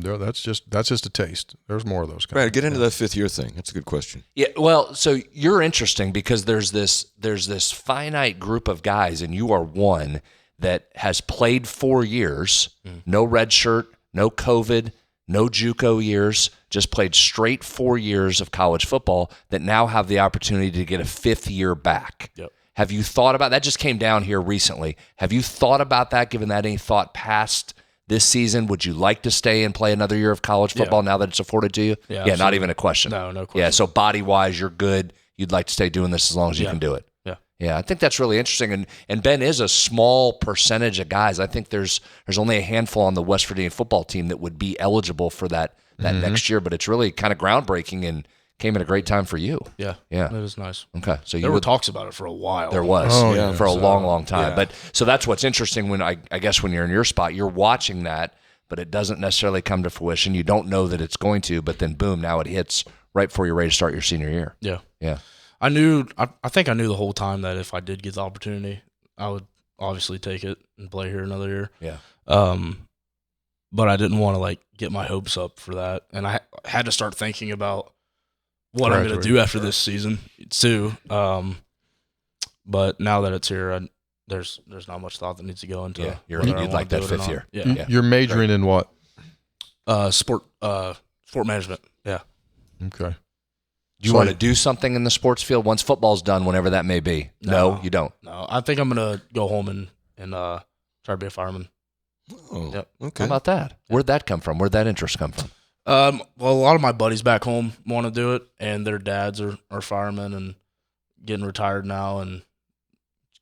That's just a taste. There's more of those guys. Brad, get into that 5th year thing. That's a good question. Yeah, well, so you're interesting because there's this finite group of guys, and you are one that has played 4 years, no red shirt, no COVID, no JUCO years, just played straight 4 years of college football that now have the opportunity to get a 5th year back. Yep. Have you thought about that? Just came down here recently. Have you thought about that? Given that any thought past this season, would you like to stay and play another year of college football now that it's afforded to you? Yeah, not absolutely. even a question. No question. Yeah, so body-wise, you're good. You'd like to stay doing this as long as you can do it. Yeah. Yeah, I think that's really interesting. And Ben is a small percentage of guys. I think there's only a handful on the West Virginia football team that would be eligible for that next year, but it's really kind of groundbreaking and came at a great time for you. Yeah. Yeah. That is nice. Okay. So There were talks about it for a while. There was yeah. for a long time. yeah. But so that's what's interesting when I guess when you're in your spot, you're watching that, but it doesn't necessarily come to fruition. You don't know that it's going to, but then boom, now it hits right before you're ready to start your senior year. Yeah. Yeah. I think I knew the whole time that if I did get the opportunity, I would obviously take it and play here another year. Yeah. But I didn't want to get my hopes up for that, and I had to start thinking about what I'm going to do after this season too. But now that it's here, there's not much thought that needs to go into. Yeah. whether I You'd wanna like that do it or 5th not. year. Yeah. You're majoring in what? Sport management. Yeah. Okay. Do you want to do something in the sports field once football's done, whenever that may be? No, you don't. No, I think I'm gonna go home and try to be a fireman. Oh, Yep. okay. How about that? Where'd that come from? Where'd that interest come from? Well, a lot of my buddies back home want to do it, and their dads are firemen and getting retired now and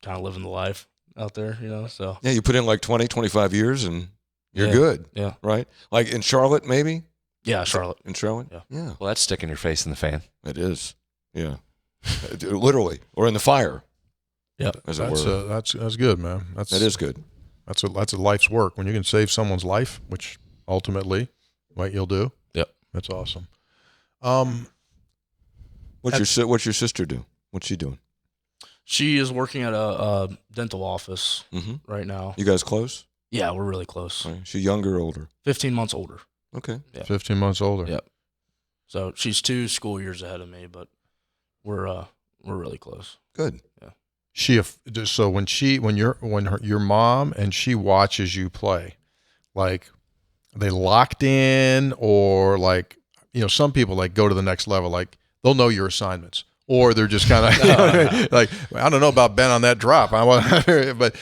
kind of living the life out there, so. Yeah, you put in 20, 25 years and you're Yeah. good. Yeah. Right? Like in Charlotte, maybe? Yeah, Charlotte. In Charlotte? Yeah. Yeah. Well, that's sticking your face in the fan. It is. Yeah. Literally. Or in the fire. Yep. As it were. That's good, man. That is good. That's a life's work. When you can save someone's life, which ultimately, what you'll do. Yep. That's awesome. What's your sister do? What's she doing? She is working at a dental office right now. You guys close? Yeah, we're really close. Right. She younger or older? 15 months older. Okay. Yeah. 15 months older. Yep. So she's 2 school years ahead of me, but we're really close. Good. Yeah. So when your mom and she watches you play, are they locked in, or some people go to the next level, they'll know your assignments, or they're just kind of I don't know about Ben on that drop. But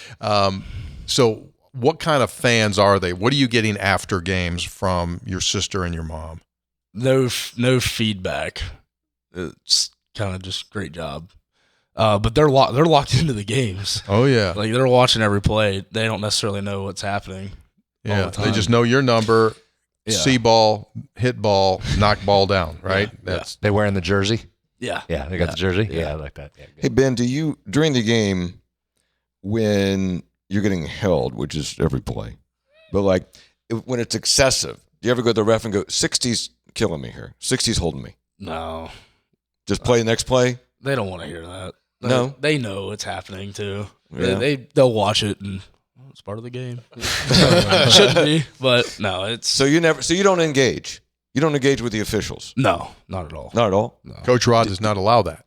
so what kind of fans are they? What are you getting after games from your sister and your mom? No feedback. It's kind of just great job. But they're locked into the games. Oh yeah. They're watching every play. They don't necessarily know what's happening. Yeah. All the They time. just know your number, Yeah. see ball, hit ball, knock ball down, right? Yeah. They wearing the jersey? Yeah. Yeah, they got the jersey? Yeah, I like that. Yeah, Hey, Ben, do you, during the game, when you're getting held, which is every play, but like when it's excessive, do you ever go to the ref and go, 60's killing me here, 60's holding me? No. Just play the next play? They don't want to hear that. No? They know it's happening too. Yeah. They'll watch it and it's part of the game. Shouldn't be, but no, it's So you don't engage. You don't engage with the officials. no, not at all. Not at all. No. Coach Rod does not allow that.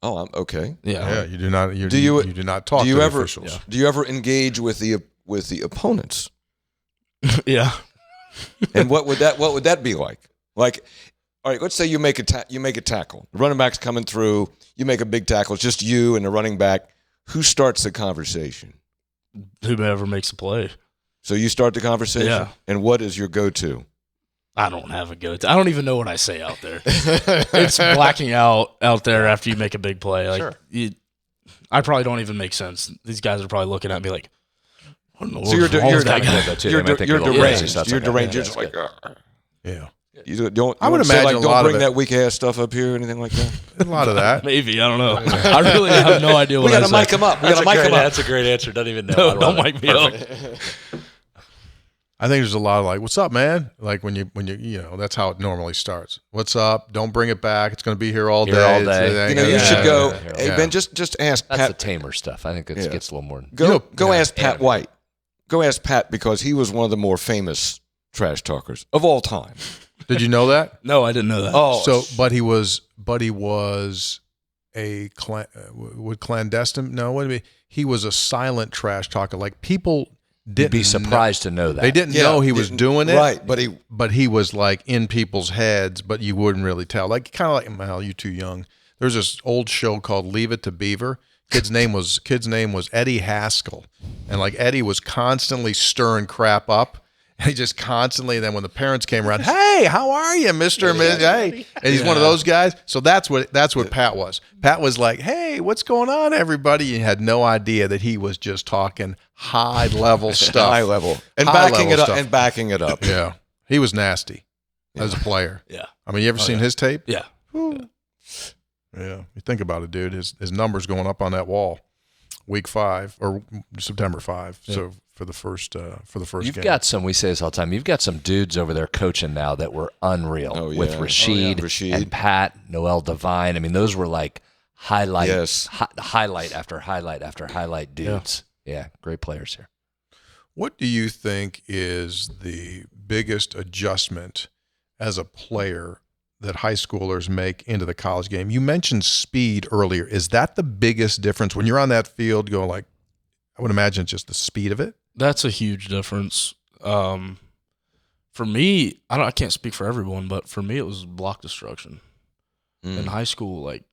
Oh, I'm okay. Yeah, you do not. You Do you- do not talk do you to the ever officials. Yeah. do you ever engage with the opponents? Yeah. And what would that be like? Like, all right, let's say you make a tackle. The running back's coming through. You make a big tackle. It's just you and the running back. Who starts the conversation? Whoever makes a play. So you start the conversation. Yeah. And what is your go-to? I don't have a go-to. I don't even know what I say out there. It's blacking out there after you make a big play. Like, Sure. I probably don't even make sense. These guys are probably looking at me like, what in the So world's you're wrong with that guy? You're deranged. You're deranged. You're just like, like, Yeah, you don't. I would say, imagine like, a lot don't of bring it- that weak ass stuff up here or anything like that. a lot of that. Maybe. I don't know. I really have no idea what We got I to say. mic him up. We got to mic him up. That's a great answer. Don't even know. No, don't mic me up. I think there's a lot of like, "What's up, man?" Like when you that's how it normally starts. "What's up? Don't bring it back. It's going to be here all day." Here all It's- day. You know, you yeah, should go. yeah, Hey yeah. Ben, just ask That's the Pat. tamer stuff. I think it Yeah. gets a little more. Go yeah. ask Pat Animated. White. Go ask Pat because he was one of the more famous trash talkers of all time. Did you know that? No, I didn't know that. Oh, But he was a would clandestine? No, what do you mean? He was a silent trash talker. Like people didn't You'd be surprised to know that. They didn't yeah, know he was didn't- doing it, right? But he was like in people's heads, but you wouldn't really tell. Like kind of like, well, you're too young. There's this old show called Leave It to Beaver. Kid's name was Eddie Haskell, and like Eddie was constantly stirring crap up. And he just constantly. Then when the parents came around, hey, how are you, Mister? Hey, and he's one of those guys. So that's what Pat was. Pat was like, hey, what's going on, everybody? You had no idea that he was just talking high level stuff, high level and High backing level it up stuff. and backing it up. Yeah, he was nasty as a player. Yeah. I mean, you ever seen his tape? Yeah. Yeah, you think about it, dude. His numbers going up on that wall, week 5 or September 5. Yeah. So for the first You've game. got some. We say this all the time. You've got some dudes over there coaching now that were unreal. Oh, yeah. With Rashid, Rashid. and Pat, Noel Devine. I mean, those were like highlight, Yes. highlight after highlight after highlight dudes. Yeah, great players here. What do you think is the biggest adjustment as a player that high schoolers make into the college game? You mentioned speed earlier. Is that the biggest difference when you're on that field going like, I would imagine it's just the speed of it? That's a huge difference. For me, I can't speak for everyone, but for me, it was block destruction. In high school, like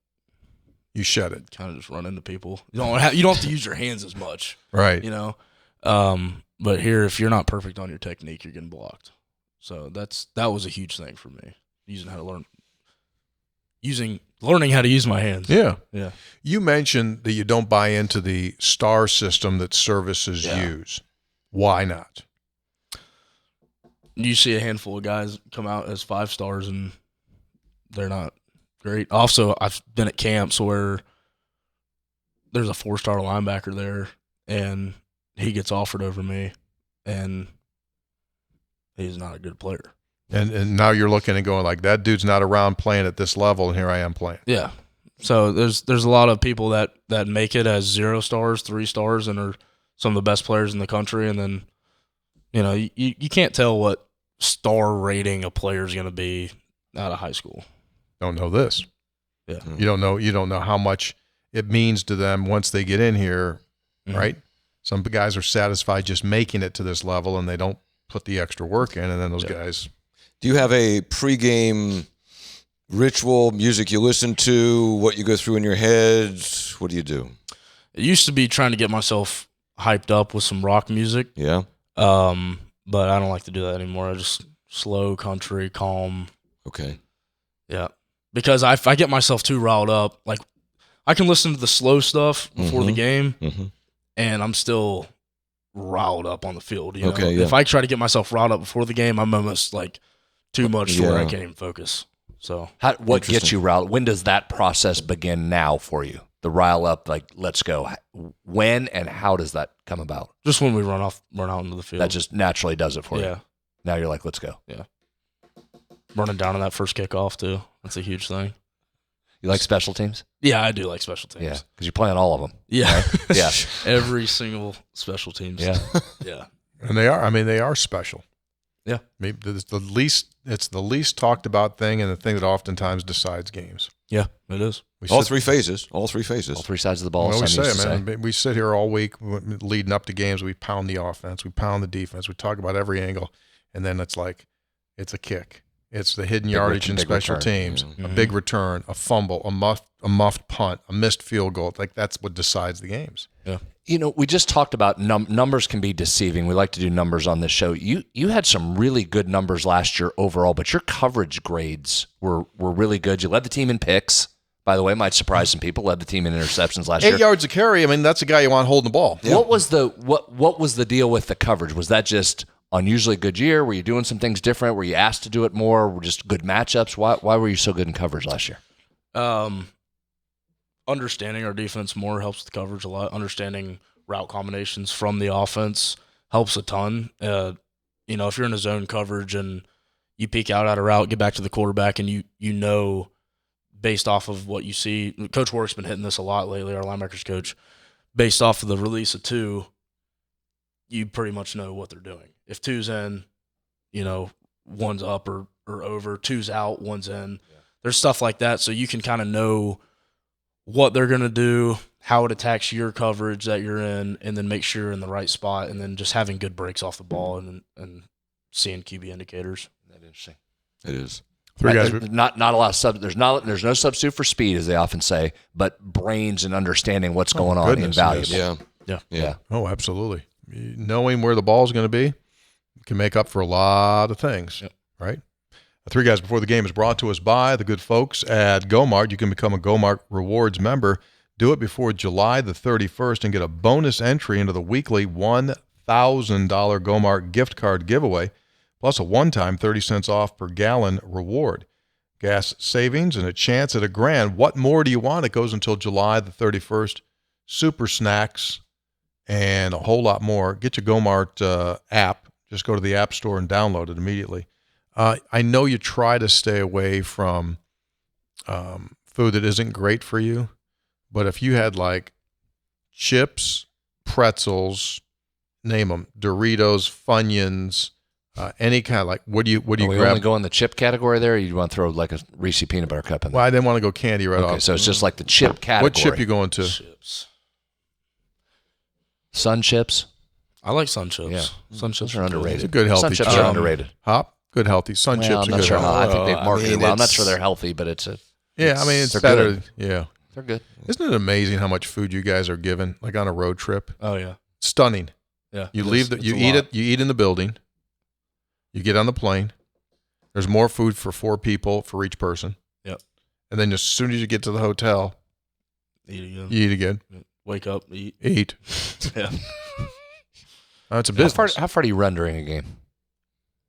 You shed it. kind of just run into people. You don't have to use your hands as much, Right. you know. But here, if you're not perfect on your technique, you're getting blocked. So that was a huge thing for me. Learning how to use my hands. Yeah. Yeah. You mentioned that you don't buy into the star system that services use. Why not? You see a handful of guys come out as 5 stars and they're not great. Also, I've been at camps where there's a 4-star linebacker there and he gets offered over me and he's not a good player. And now you're looking and going like, that dude's not around playing at this level, and here I am playing. Yeah. So there's a lot of people that make it as 0 stars, 3 stars, and are some of the best players in the country. And then, you can't tell what star rating a player is going to be out of high school. Don't know this. Yeah. You don't know how much it means to them once they get in here, right? Some guys are satisfied just making it to this level, and they don't put the extra work in, and then those guys. Do you have a pregame ritual, music you listen to, what you go through in your head? What do you do? It used to be trying to get myself hyped up with some rock music. Yeah. But I don't like to do that anymore. I just slow country, calm. Okay. Yeah. Because if I get myself too riled up, like I can listen to the slow stuff before the game and I'm still riled up on the field. You know? Okay, yeah. If I try to get myself riled up before the game, I'm almost like too much to where I Yeah. can't even focus. So What gets Interesting. you riled? When does that process begin now for you? the rile up, like, let's go? When and how does that come about? Just when we run out into the field. That just naturally does it for you. Yeah. Now you're like, let's go. Yeah. Running down on that first kickoff, too. That's a huge thing. You like special teams? Yeah, I do like special teams. Yeah, because you're playing all of them. Yeah. Right? Yeah. Every single special teams. Yeah. Yeah. And they are. I mean, they are special. Yeah. Maybe it's the least talked about thing, and the thing that oftentimes decides games. Yeah, it is. All three phases. All three sides of the ball. Well, we some say used it, to man. We sit here all week leading up to games. We pound the offense. We pound the defense. We talk about every angle, and then it's like it's a kick. It's the hidden yardage in special teams, Yeah. a big return, a fumble, a muffed punt, a missed field goal. Like that's what decides the games. Yeah. You know, we just talked about numbers can be deceiving. We like to do numbers on this show. You had some really good numbers last year overall, but your coverage grades were really good. You led the team in picks. By the way, might surprise some people. Led the team in interceptions last year. 8 yards a carry. I mean, that's a guy you want holding the ball. What was the deal with the coverage? Was that just unusually good year? Were you doing some things different? Were you asked to do it more? Were just good matchups? Why were you so good in coverage last year? Understanding our defense more helps the coverage a lot. Understanding route combinations from the offense helps a ton. If you're in a zone coverage and you peek out at a route, get back to the quarterback, and you know based off of what you see, Coach Warwick's been hitting this a lot lately, our linebackers coach, based off of the release of two, you pretty much know what they're doing. If two's in, one's up or over, two's out, one's in. Yeah. There's stuff like that, so you can kind of know what they're going to do, how it attacks your coverage that you're in, and then make sure you're in the right spot, and then just having good breaks off the ball and seeing QB indicators. That's interesting. It is. Three guys. Not a lot of sub. There's no substitute for speed, as they often say, but brains and understanding what's going on invaluable. Yes. Yeah. Oh, absolutely. Knowing where the ball is going to be can make up for a lot of things, right? Three Guys Before the Game is brought to us by the good folks at GoMart. You can become a GoMart Rewards member. Do it before July the 31st and get a bonus entry into the weekly $1,000 GoMart gift card giveaway, plus a one-time 30 cents off per gallon reward. Gas savings and a chance at $1,000. What more do you want? It goes until July the 31st. Super snacks and a whole lot more. Get your GoMart app. Just go to the App Store and download it immediately. I know you try to stay away from food that isn't great for you, but if you had like chips, pretzels, name them, Doritos, Funyuns, any kind of like, what do you we grab? only go in the chip category there, or you want to throw like a Reese peanut butter cup in there? Well, I didn't want to go candy right off. So it's just like the chip category. What chip you going to? Chips. Sun chips? I like Sun Chips. Yeah. Sun Chips Those are underrated. It's a good healthy Sun chips chip. are underrated. Hop, good healthy. Sun Well, chips I'm are not good sure healthy. how. I think they've marketed well. I'm not it's- sure they're healthy, but it's Yeah, I mean, it's they're better. good. Yeah. they're good. Isn't it amazing how much food you guys are given, like on a road trip? Oh, yeah. Stunning. Yeah. You It's- leave it's you a eat lot. it. You eat in the building. You get on the plane. There's more food for 4 people for each person. Yep. And then as soon as you get to the hotel, Eat again. you eat again. Wake up, eat. Eat. Yeah. It's a business. How far do you run during a game?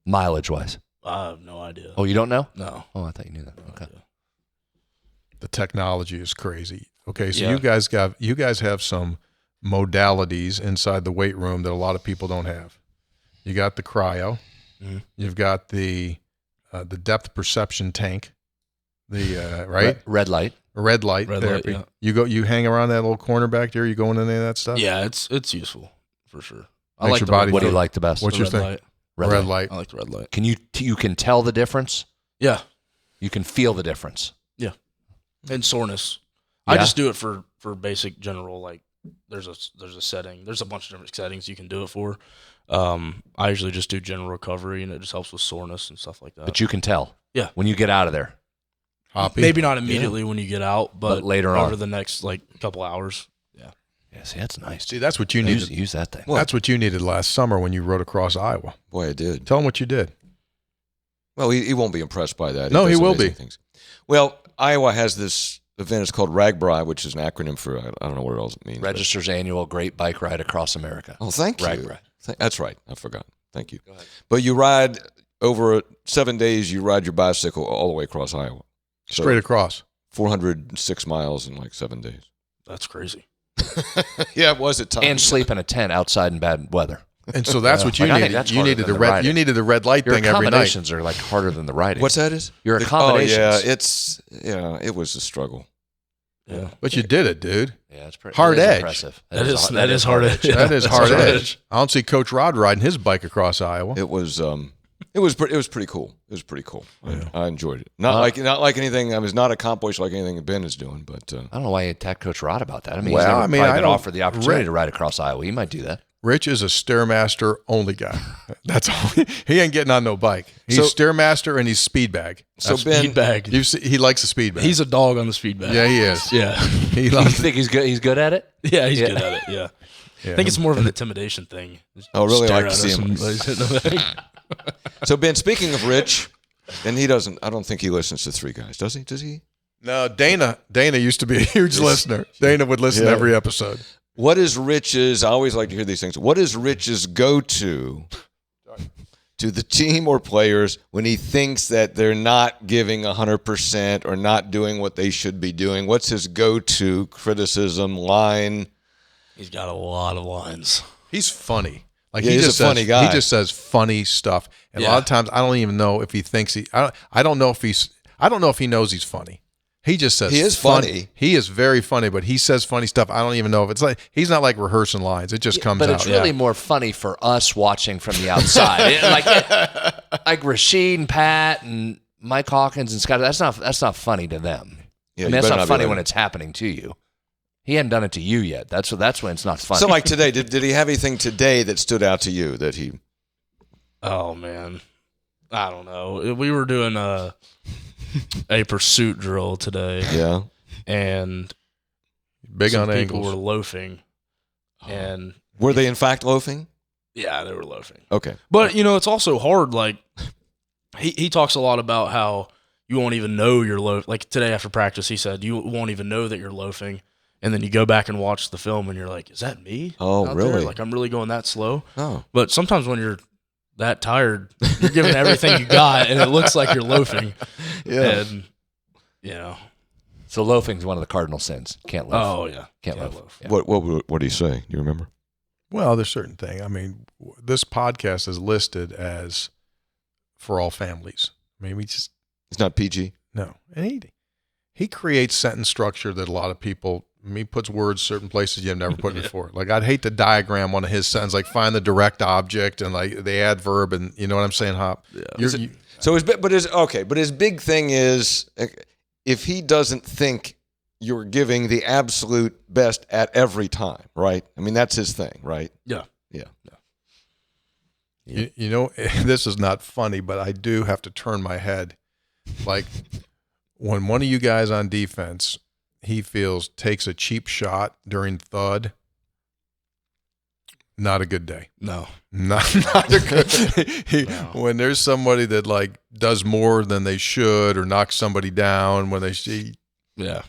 Mileage wise? I have no idea. Oh, you don't know? No. Oh, I thought you knew that. No Okay. idea. The technology is crazy. Okay, so Yeah. you guys have some modalities inside the weight room that a lot of people don't have. You got the cryo. Mhm. You've got the depth perception tank. The right Red light. red light Red therapy. light, yeah. You hang around that little corner back there. You going in any of that stuff? Yeah, it's useful for sure. I Makes like your the body red What do you feel- like the best? What's the your red thing? light. Red light. I like the red light. Can you can tell the difference? Yeah. You can feel the difference. And soreness. Yeah. I just do it for basic general, like there's a setting. There's a bunch of different settings you can do it for. I usually just do general recovery, and it just helps with soreness and stuff like that. But you can tell. Yeah. When you get out of there. Hoppy. Maybe not immediately when you get out, but later on. over the next couple hours. Yeah. Yeah, see, that's nice. See, that's what you needed. Use that thing. That's what you needed last summer when you rode across Iowa. Boy, I did. Tell them what you did. Well, he won't be impressed by that. No, does he will amazing be. Things. Well, Iowa has this event. It's called RAGBRAI, which is an acronym for, I don't know what else it means. but- Register's annual Great Bike Ride Across America. Oh, thank you. RAGBRAI. That's right. I forgot. Thank you. Go ahead. But you ride over 7 days, you ride your bicycle all the way across Iowa. So Straight across. 406 miles in like 7 days. That's crazy. Yeah, it was at times. And sleep in a tent outside in bad weather. And so that's what you Like, I think needed. that's You harder needed than the the red. riding. You needed the red light Your thing every night. accommodations are like harder than the riding. What's that is? Your Oh, accommodations. yeah, it was a struggle. Yeah. But you did it, dude. Yeah, it's pretty Hard it is edge. Impressive. That is hard edge. That is hard That's edge. I don't see Coach Rod riding his bike across Iowa. It was pretty cool. It was pretty cool. Yeah. I enjoyed it. Not like anything. I was not accomplished like anything that Ben is doing, but I don't know why you attacked Coach Rod about that. I mean, Well, he's never I mean, probably I been don't- offered the opportunity Rick- to ride across Iowa. He might do that. Rich is a Stairmaster only guy. That's all. He ain't getting on no bike. He's So- Stairmaster and he's speed bag. so Ben, Speed bag. He likes a speed bag. He's a dog on the speed bag. Yeah, he is. Yeah. He You loves it. think he's good? He's good at it. Yeah, he's Yeah. good at it. Yeah. Yeah. I think it's more of an intimidation thing. Oh, really? Stare I like at to see us him. and he's hitting the thing. So Ben, speaking of Rich, and he doesn't. I don't think he listens to Three Guys, does he? Does he? No, Dana used to be a huge listener. Dana would listen to Yeah. every episode. What is Rich's? I always like to hear these things. What is Rich's go-to to the team or players when he thinks that they're not giving 100% or not doing what they should be doing? What's his go-to criticism line? He's got a lot of lines. He's funny. Like Yeah, he he's just a funny says, guy. He just says funny stuff. And a lot of times I don't even know if he thinks I don't know if he knows he's funny. He just says He is funny. He is very funny, but he says funny stuff. I don't even know if it's like he's not like rehearsing lines. It just comes But out. it's really more funny for us watching from the outside. like Rashid and Pat and Mike Hawkins and Scott. That's not funny to them. Yeah, I you mean, that's better not be funny like- when it's happening to you. He hadn't done it to you yet. That's when it's not funny. So like today, did he have anything today that stood out to you that he? Oh man, I don't know. We were doing a pursuit drill today, Yeah. and big some on people angles. were loafing, and Were they in fact loafing? yeah, they were loafing. Okay. But it's also hard. Like he talks a lot about how you won't even know you're loafing. Like today after practice, he said you won't even know that you're loafing, and then you go back and watch the film, and you're like, "Is that me?" Oh, out there? really? Like I'm really going that slow. Oh. But sometimes when you're that tired, you're giving everything you got, and it looks like you're loafing. Yeah. And So loafing's one of the cardinal sins. Can't loaf. oh yeah, Can't yeah, loaf. Yeah. What did he say? Do you remember? Well, there's certain thing. I mean, this podcast is listed as for all families. I mean, It's not PG. no, and he creates sentence structure that a lot of people. He puts words certain places you've never put before. Like I'd hate to diagram one of his sentences, like find the direct object and like the adverb, and you know what I'm saying, Hop? Yeah. So his big thing is if he doesn't think you're giving the absolute best at every time, right? I mean, that's his thing, right? yeah. You know, this is not funny, but I do have to turn my head. Like when one of you guys on defense, he feels takes a cheap shot during thud. Not a good day. No. Not a good. When there's somebody that like does more than they should or knocks somebody down when they see Yeah.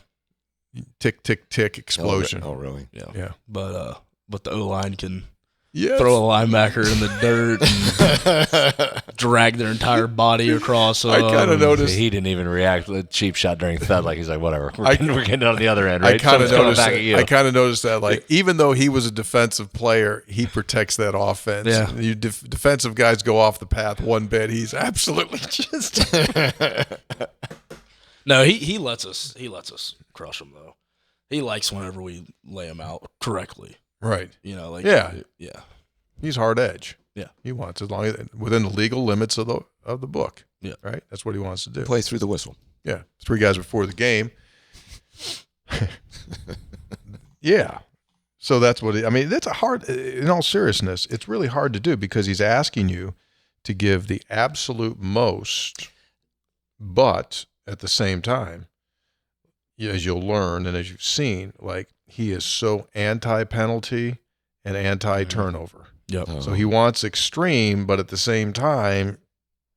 tick tick tick explosion. Oh, really? Yeah. Yeah. But the O line can Yes. throw a linebacker in the dirt and drag their entire body across. I kind of noticed. He didn't even react with a cheap shot during thud. Like he's like, whatever. We're I- getting it on the other end, right? I kind of Someone's coming noticed. back at you. I kind of noticed that, like, even though he was a defensive player, he protects that offense. Yeah. You defensive guys go off the path one bit. He's absolutely just. No, he lets us crush them though. He likes whenever we lay him out correctly. Right. Like Yeah. yeah. He's hard edge. Yeah. He wants as long as within the legal limits of the book. Yeah. Right. That's what he wants to do. Play through the whistle. Yeah. 3 guys before the game. Yeah. So that's what I mean. That's a hard. In all seriousness, it's really hard to do because he's asking you to give the absolute most, but at the same time, as you'll learn and as you've seen, like he is so anti-penalty and anti-turnover. Yep. Oh. So he wants extreme, but at the same time,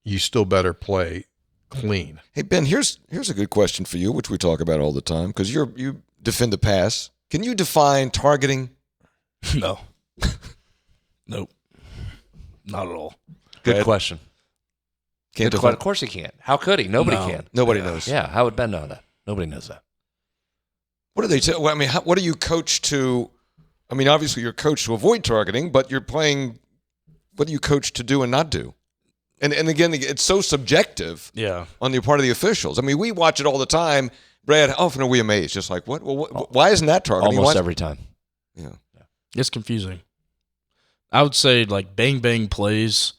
you still better play clean. Hey Ben, here's a good question for you, which we talk about all the time because you defend the pass. Can you define targeting? No. Nope. Not at all. Good Brad? question. Can't Good define. Of course he can't. How could he? Nobody No. can. Nobody knows. Yeah. How would Ben know that? Nobody knows that. What do they tell? Well, I mean, what are you coached to? I mean, obviously you're coached to avoid targeting, but you're playing. What are you coached to do and not do? And again, it's so subjective. Yeah. On the part of the officials. I mean, we watch it all the time. Brad, how often are we amazed? Just like what? Well, why isn't that targeting? Almost every time. Yeah. It's confusing. I would say like bang bang plays.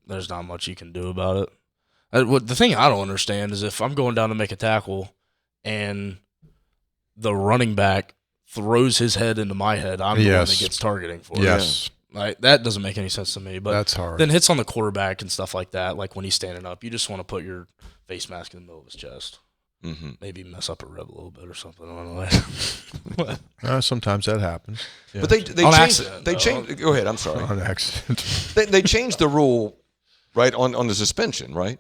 There's not much you can do about it. The thing I don't understand is if I'm going down to make a tackle and the running back throws his head into my head, I'm the one that gets targeting for it. Yes. Like, that doesn't make any sense to me. But That's hard. then hits on the quarterback and stuff like that, like when he's standing up, you just want to put your face mask in the middle of his chest. Mm-hmm. Maybe mess up a rib a little bit or something. I don't know. Sometimes that happens. Yeah. But they On changed. accident, They though. changed. Go ahead. I'm sorry. On accident. They changed the rule, right, on the suspension, right?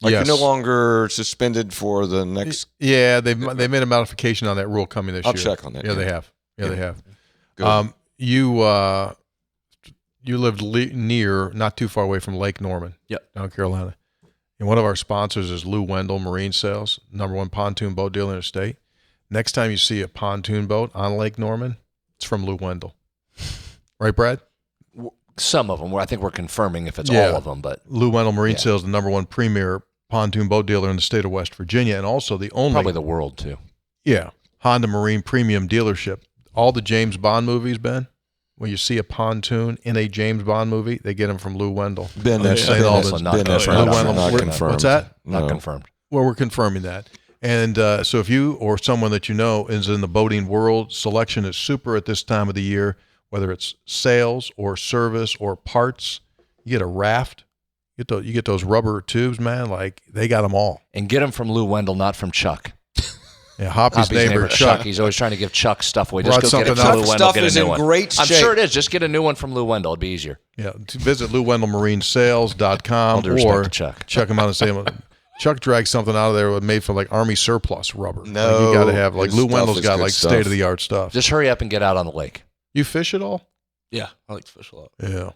Like Yes. you're no longer suspended for the next. Yeah, they made a modification on that rule coming this I'll year. check on that. Yeah, they have. Yeah, they have. Good. You lived near, not too far away from Lake Norman, North Carolina. And one of our sponsors is Lou Wendell Marine Sales, #1 pontoon boat dealer in the state. Next time you see a pontoon boat on Lake Norman, it's from Lou Wendell. Right, Brad? Some of them. I think we're confirming if it's Yeah. all of them, but Lou Wendell Marine Sales, the #1 premier pontoon boat dealer in the state of West Virginia, and also the only probably the world too. Honda Marine premium dealership. All the James Bond movies, Ben, when you see a pontoon in a James Bond movie, they get them from Lou Wendell. Ben, They're that's saying all also this. not that's confirmed. not, Wendell- not we're- confirmed. What's that? Not No. confirmed. Well, we're confirming that. And so if you or someone that you know is in the boating world, selection is super at this time of the year, whether it's sales or service or parts. You get a raft. You get those rubber tubes, man. Like, they got them all. And get them from Lou Wendell, not from Chuck. Yeah, Hoppy's neighbor, Chuck. He's always trying to give Chuck stuff away. Brought Just go get it something from out. Lou Chuck Wendell. stuff Get a is new in one. great I'm shape. sure it is. Just get a new one from Lou Wendell. It'd be easier. Yeah, to visit LouWendellMarineSales.com All due respect or to Chuck. check him out and say, Chuck dragged something out of there made from like Army surplus rubber. No, Like, you got to have, like, his Lou stuff Wendell's is got good like stuff. state of the art stuff. Just hurry up and get out on the lake. You fish at all? Yeah, I like to fish a lot. Yeah.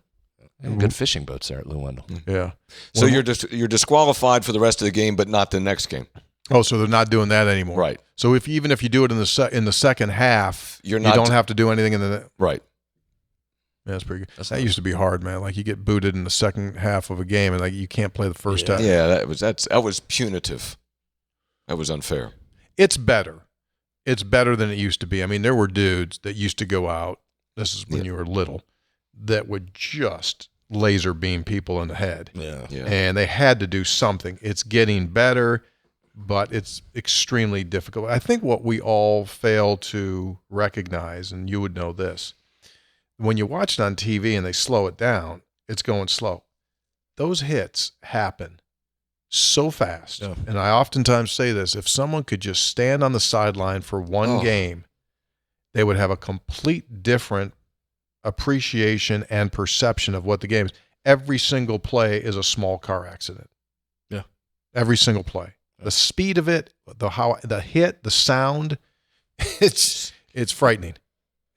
Good fishing boats there at Lou Wendell. Yeah. So you're you're disqualified for the rest of the game, but not the next game. Oh, so they're not doing that anymore. Right. So even if you do it in the second half, You're you not- don't have to do anything in the. Right. Yeah, that's pretty good. That used to be hard, man. Like, you get booted in the second half of a game, and like you can't play the first half. Yeah, that was punitive. That was unfair. It's better. It's better than it used to be. I mean, there were dudes that used to go out. This is when you were little, that would just laser beam people in the head. Yeah. And they had to do something. It's getting better, but it's extremely difficult. I think what we all fail to recognize, and you would know this, when you watch it on TV and they slow it down, it's going slow. Those hits happen so fast. Yeah. And I oftentimes say this, if someone could just stand on the sideline for one game, they would have a complete different appreciation and perception of what the game is. Every single play is a small car accident. Yeah. Every single play. The speed of it, the hit, the sound, it's frightening.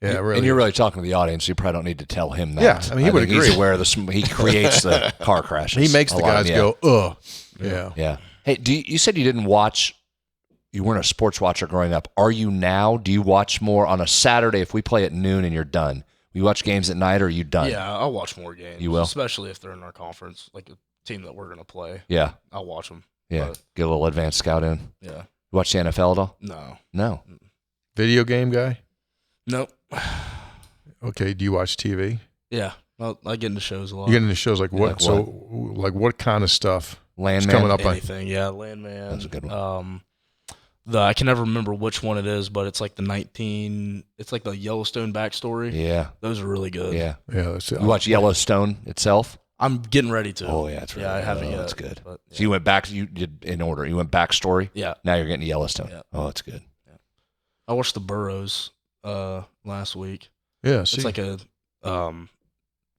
Yeah, really. And you're really talking to the audience. You probably don't need to tell him that. Yeah, I mean, he would think agree. He's aware of he creates the car crashes. He makes the guys go, ugh. Yeah. Yeah. Hey, you said you didn't watch. You weren't a sports watcher growing up. Are you now? Do you watch more on a Saturday if we play at noon and you're done? You watch games at night, or are you done? Yeah, I'll watch more games. You will? Especially if they're in our conference, like a team that we're going to play. Yeah. I'll watch them. Yeah. But, Get a little advanced scout in. yeah. You watch the NFL at all? No. No. Video game guy? Nope. Okay, do you watch TV? Yeah. I get into shows a lot. You get into shows like what? Like So, like what kind of stuff is Landman. coming up on? Anything. Yeah, Landman. That's a good one. I can never remember which one it is, but it's like it's like the Yellowstone backstory. Yeah. Those are really good. Yeah. Yeah, that's it. You watch Yellowstone itself? I'm getting ready to. Oh, yeah. It's really I haven't yet. That's good. But, So you went back. You did in order. You went backstory. yeah. Now you're getting to Yellowstone. Yeah. Oh, that's good. I watched The Burrows last week. Yeah, see, It's like a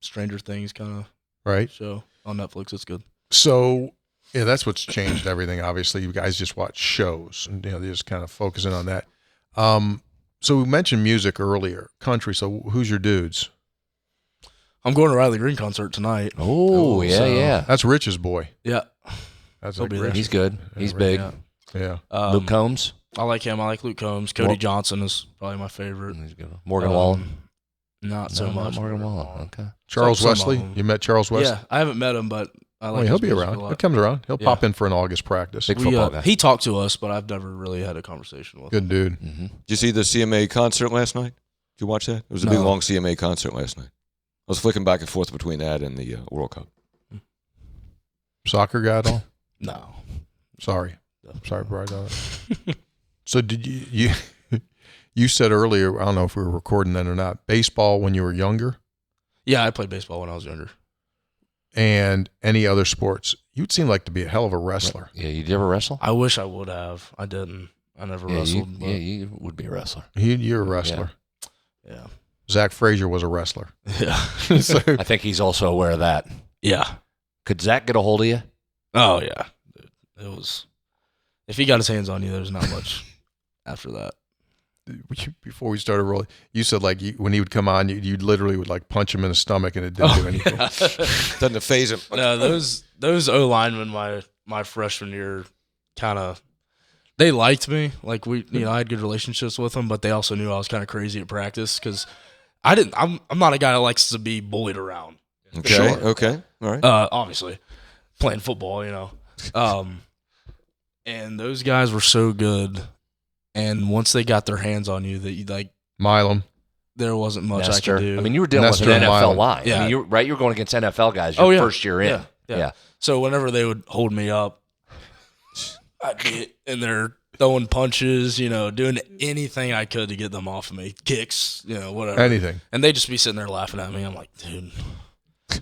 Stranger Things kind of right? show on Netflix. It's good. So, yeah, that's what's changed everything. Obviously, you guys just watch shows, and they're just kind of focusing on that. So we mentioned music earlier, country. So who's your dudes? I'm going to Riley Green concert tonight. Oh, yeah, So yeah. that's Rich's boy. Yeah. That's He'll like be there. Rich. He's good. He's Yeah, big. Yeah. Yeah. Luke Combs. I like him. I like Luke Combs. Cody Johnson is probably my favorite. He's good. Morgan Wallen. Not so much. Morgan Wallen. Okay. Charles Some of Wesley. them. You met Charles Wesley? Yeah, I haven't met him, but I like. Well, he'll his be music around. a lot. He comes around. He'll Yeah. pop in for an August practice. Big football guy. He talked to us, but I've never really had a conversation with him. Good dude. Mm-hmm. Did you see the CMA concert last night? Did you watch that? It was a big, No. long CMA concert last night. I was flicking back and forth between that and the World Cup. Soccer guy at all? No. Sorry. Sorry, Brian. So did you you said earlier, I don't know if we were recording then or not, baseball when you were younger Yeah, I played baseball when I was younger. and any other sports. You'd seem like to be a hell of a wrestler. Yeah, you ever wrestle? I wish I would have. I didn't. I never wrestled. You would be a wrestler. You're a wrestler. Yeah. Zach Frazier was a wrestler. Yeah. So, I think he's also aware of that. Yeah. Could Zach get a hold of you? Oh yeah. It was. If he got his hands on you, there's not much after that. before we started rolling, you said like when he would come on, you literally would like punch him in the stomach and it didn't do anything. Yeah. Doesn't phase him. No, those O linemen my freshman year kind of they liked me. Like I had good relationships with them, but they also knew I was kind of crazy at practice because I'm not a guy that likes to be bullied around. Okay. Sure. Okay. All right. Obviously, playing football, and those guys were so good. And once they got their hands on you, that you like Milam. there wasn't much Nestor. I could do. I mean, you were dealing Nestor with an and NFL Milam. line. Yeah. I mean, you were going against NFL guys your first year in. Yeah. So whenever they would hold me up, I'd be in there throwing punches, doing anything I could to get them off of me, kicks, whatever. Anything. And they'd just be sitting there laughing at me. I'm like, dude,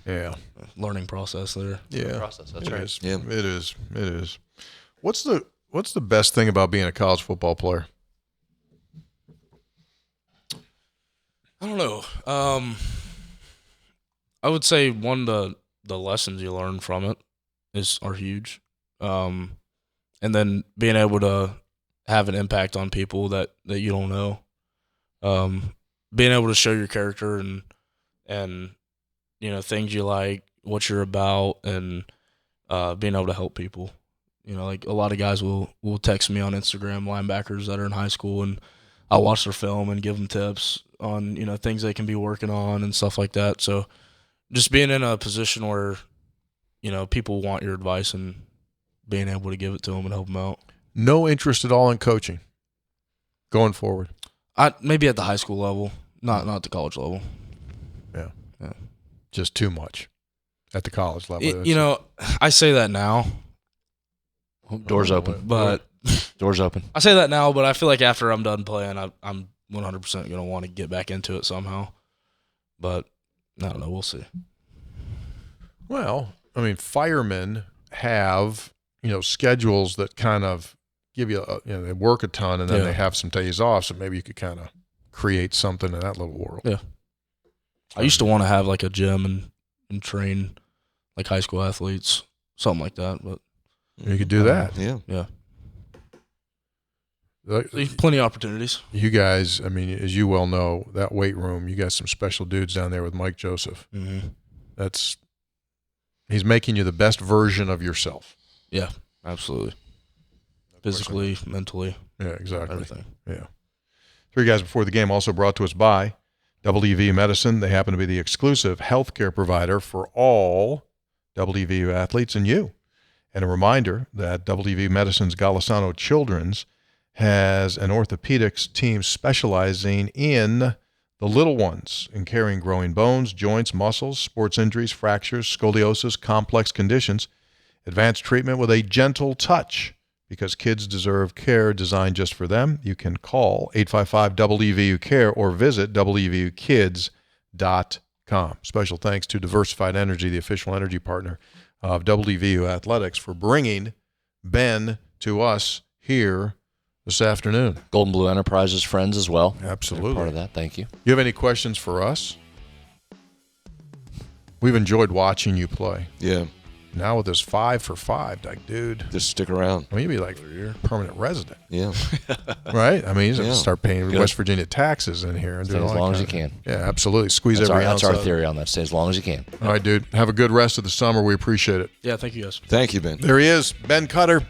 Yeah. learning process there. Yeah. Process. That's It right. is. Yeah. It is. It is. What's the best thing about being a college football player? I don't know. I would say the lessons you learn from it are huge. And then being able to have an impact on people that you don't know. Being able to show your character and things you like, what you're about, and being able to help people. Like a lot of guys will text me on Instagram, linebackers that are in high school, and I'll watch their film and give them tips on, things they can be working on and stuff like that. So just being in a position where, people want your advice and being able to give it to them and help them out. No interest at all in coaching going forward. Maybe at the high school level, not the college level. Yeah. Just too much at the college level. I say that now, Doors open. but Doors open. I say that now, but I feel like after I'm done playing, I'm 100% going to want to get back into it somehow. But I don't know. We'll see. Well, I mean, firemen have, schedules that kind of give you, they work a ton and then they have some days off. So maybe you could kind of create something in that little world. Yeah. I used to want to have like a gym and train like high school athletes, something like that. But You could do that. Yeah. plenty of opportunities. You guys, I mean, as you well know, that weight room, you got some special dudes down there with Mike Joseph. Mm-hmm. He's making you the best version of yourself. Yeah, absolutely. Physically, mentally, Yeah, exactly. everything. Yeah. Three Guys Before the Game also brought to us by WVU Medicine. They happen to be the exclusive healthcare provider for all WVU athletes and you. And a reminder that WVU Medicine's Golisano Children's has an orthopedics team specializing in the little ones, in carrying growing bones, joints, muscles, sports injuries, fractures, scoliosis, complex conditions, advanced treatment with a gentle touch. Because kids deserve care designed just for them, you can call 855-WVU-CARE or visit WVUkids.com. Special thanks to Diversified Energy, the official energy partner of WVU Athletics, for bringing Ben to us here this afternoon. Golden Blue Enterprises friends as well. Absolutely. They're part of that. Thank you. You have any questions for us? We've enjoyed watching you play. Yeah. Now with this 5 for 5, like, dude, Just stick around. I mean, you'd be like a permanent resident, Yeah. right? I mean, you have Yeah. to start paying Good. West Virginia taxes in here. And Stay doing as all that long as you kind of- can. Yeah, absolutely. Squeeze That's every our ounce out of it. theory on that. Stay as long as you can. All right, dude. Have a good rest of the summer. We appreciate it. Yeah, thank you guys. Thank you, Ben. There he is, Ben Cutter.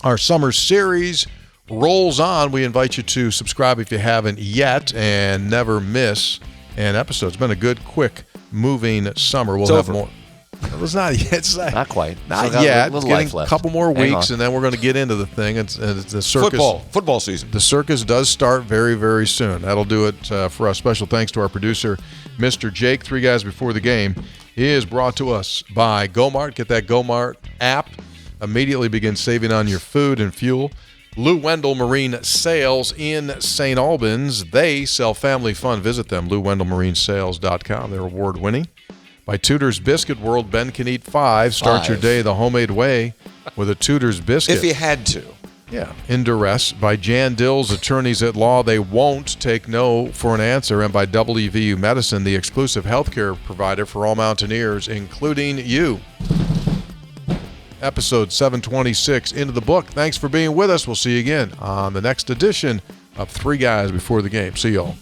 Our summer series rolls on. We invite you to subscribe if you haven't yet and never miss an episode. It's been a good, quick, moving summer. We'll have more. It's not yet. It's Not quite. Not Still got yet. a little Getting life a left. couple more Hang weeks, on. and then we're going to get into the thing. It's the circus. Football season. The circus does start very, very soon. That'll do it for us. Special thanks to our producer, Mr. Jake. 3 Guys Before the Game is brought to us by GoMart. Get that GoMart app. Immediately begin saving on your food and fuel. Lou Wendell Marine Sales in St. Albans. They sell family fun. Visit them, LouWendellMarineSales.com. They're award-winning. By Tudor's Biscuit World, Ben can eat 5. Start your day the homemade way with a Tudor's Biscuit. If you had to. Yeah. In Duress. By Jan Dill's Attorneys at Law, they won't take no for an answer. And by WVU Medicine, the exclusive healthcare provider for all mountaineers, including you. Episode 726 into the book. Thanks for being with us. We'll see you again on the next edition of 3 Guys Before the Game. See y'all.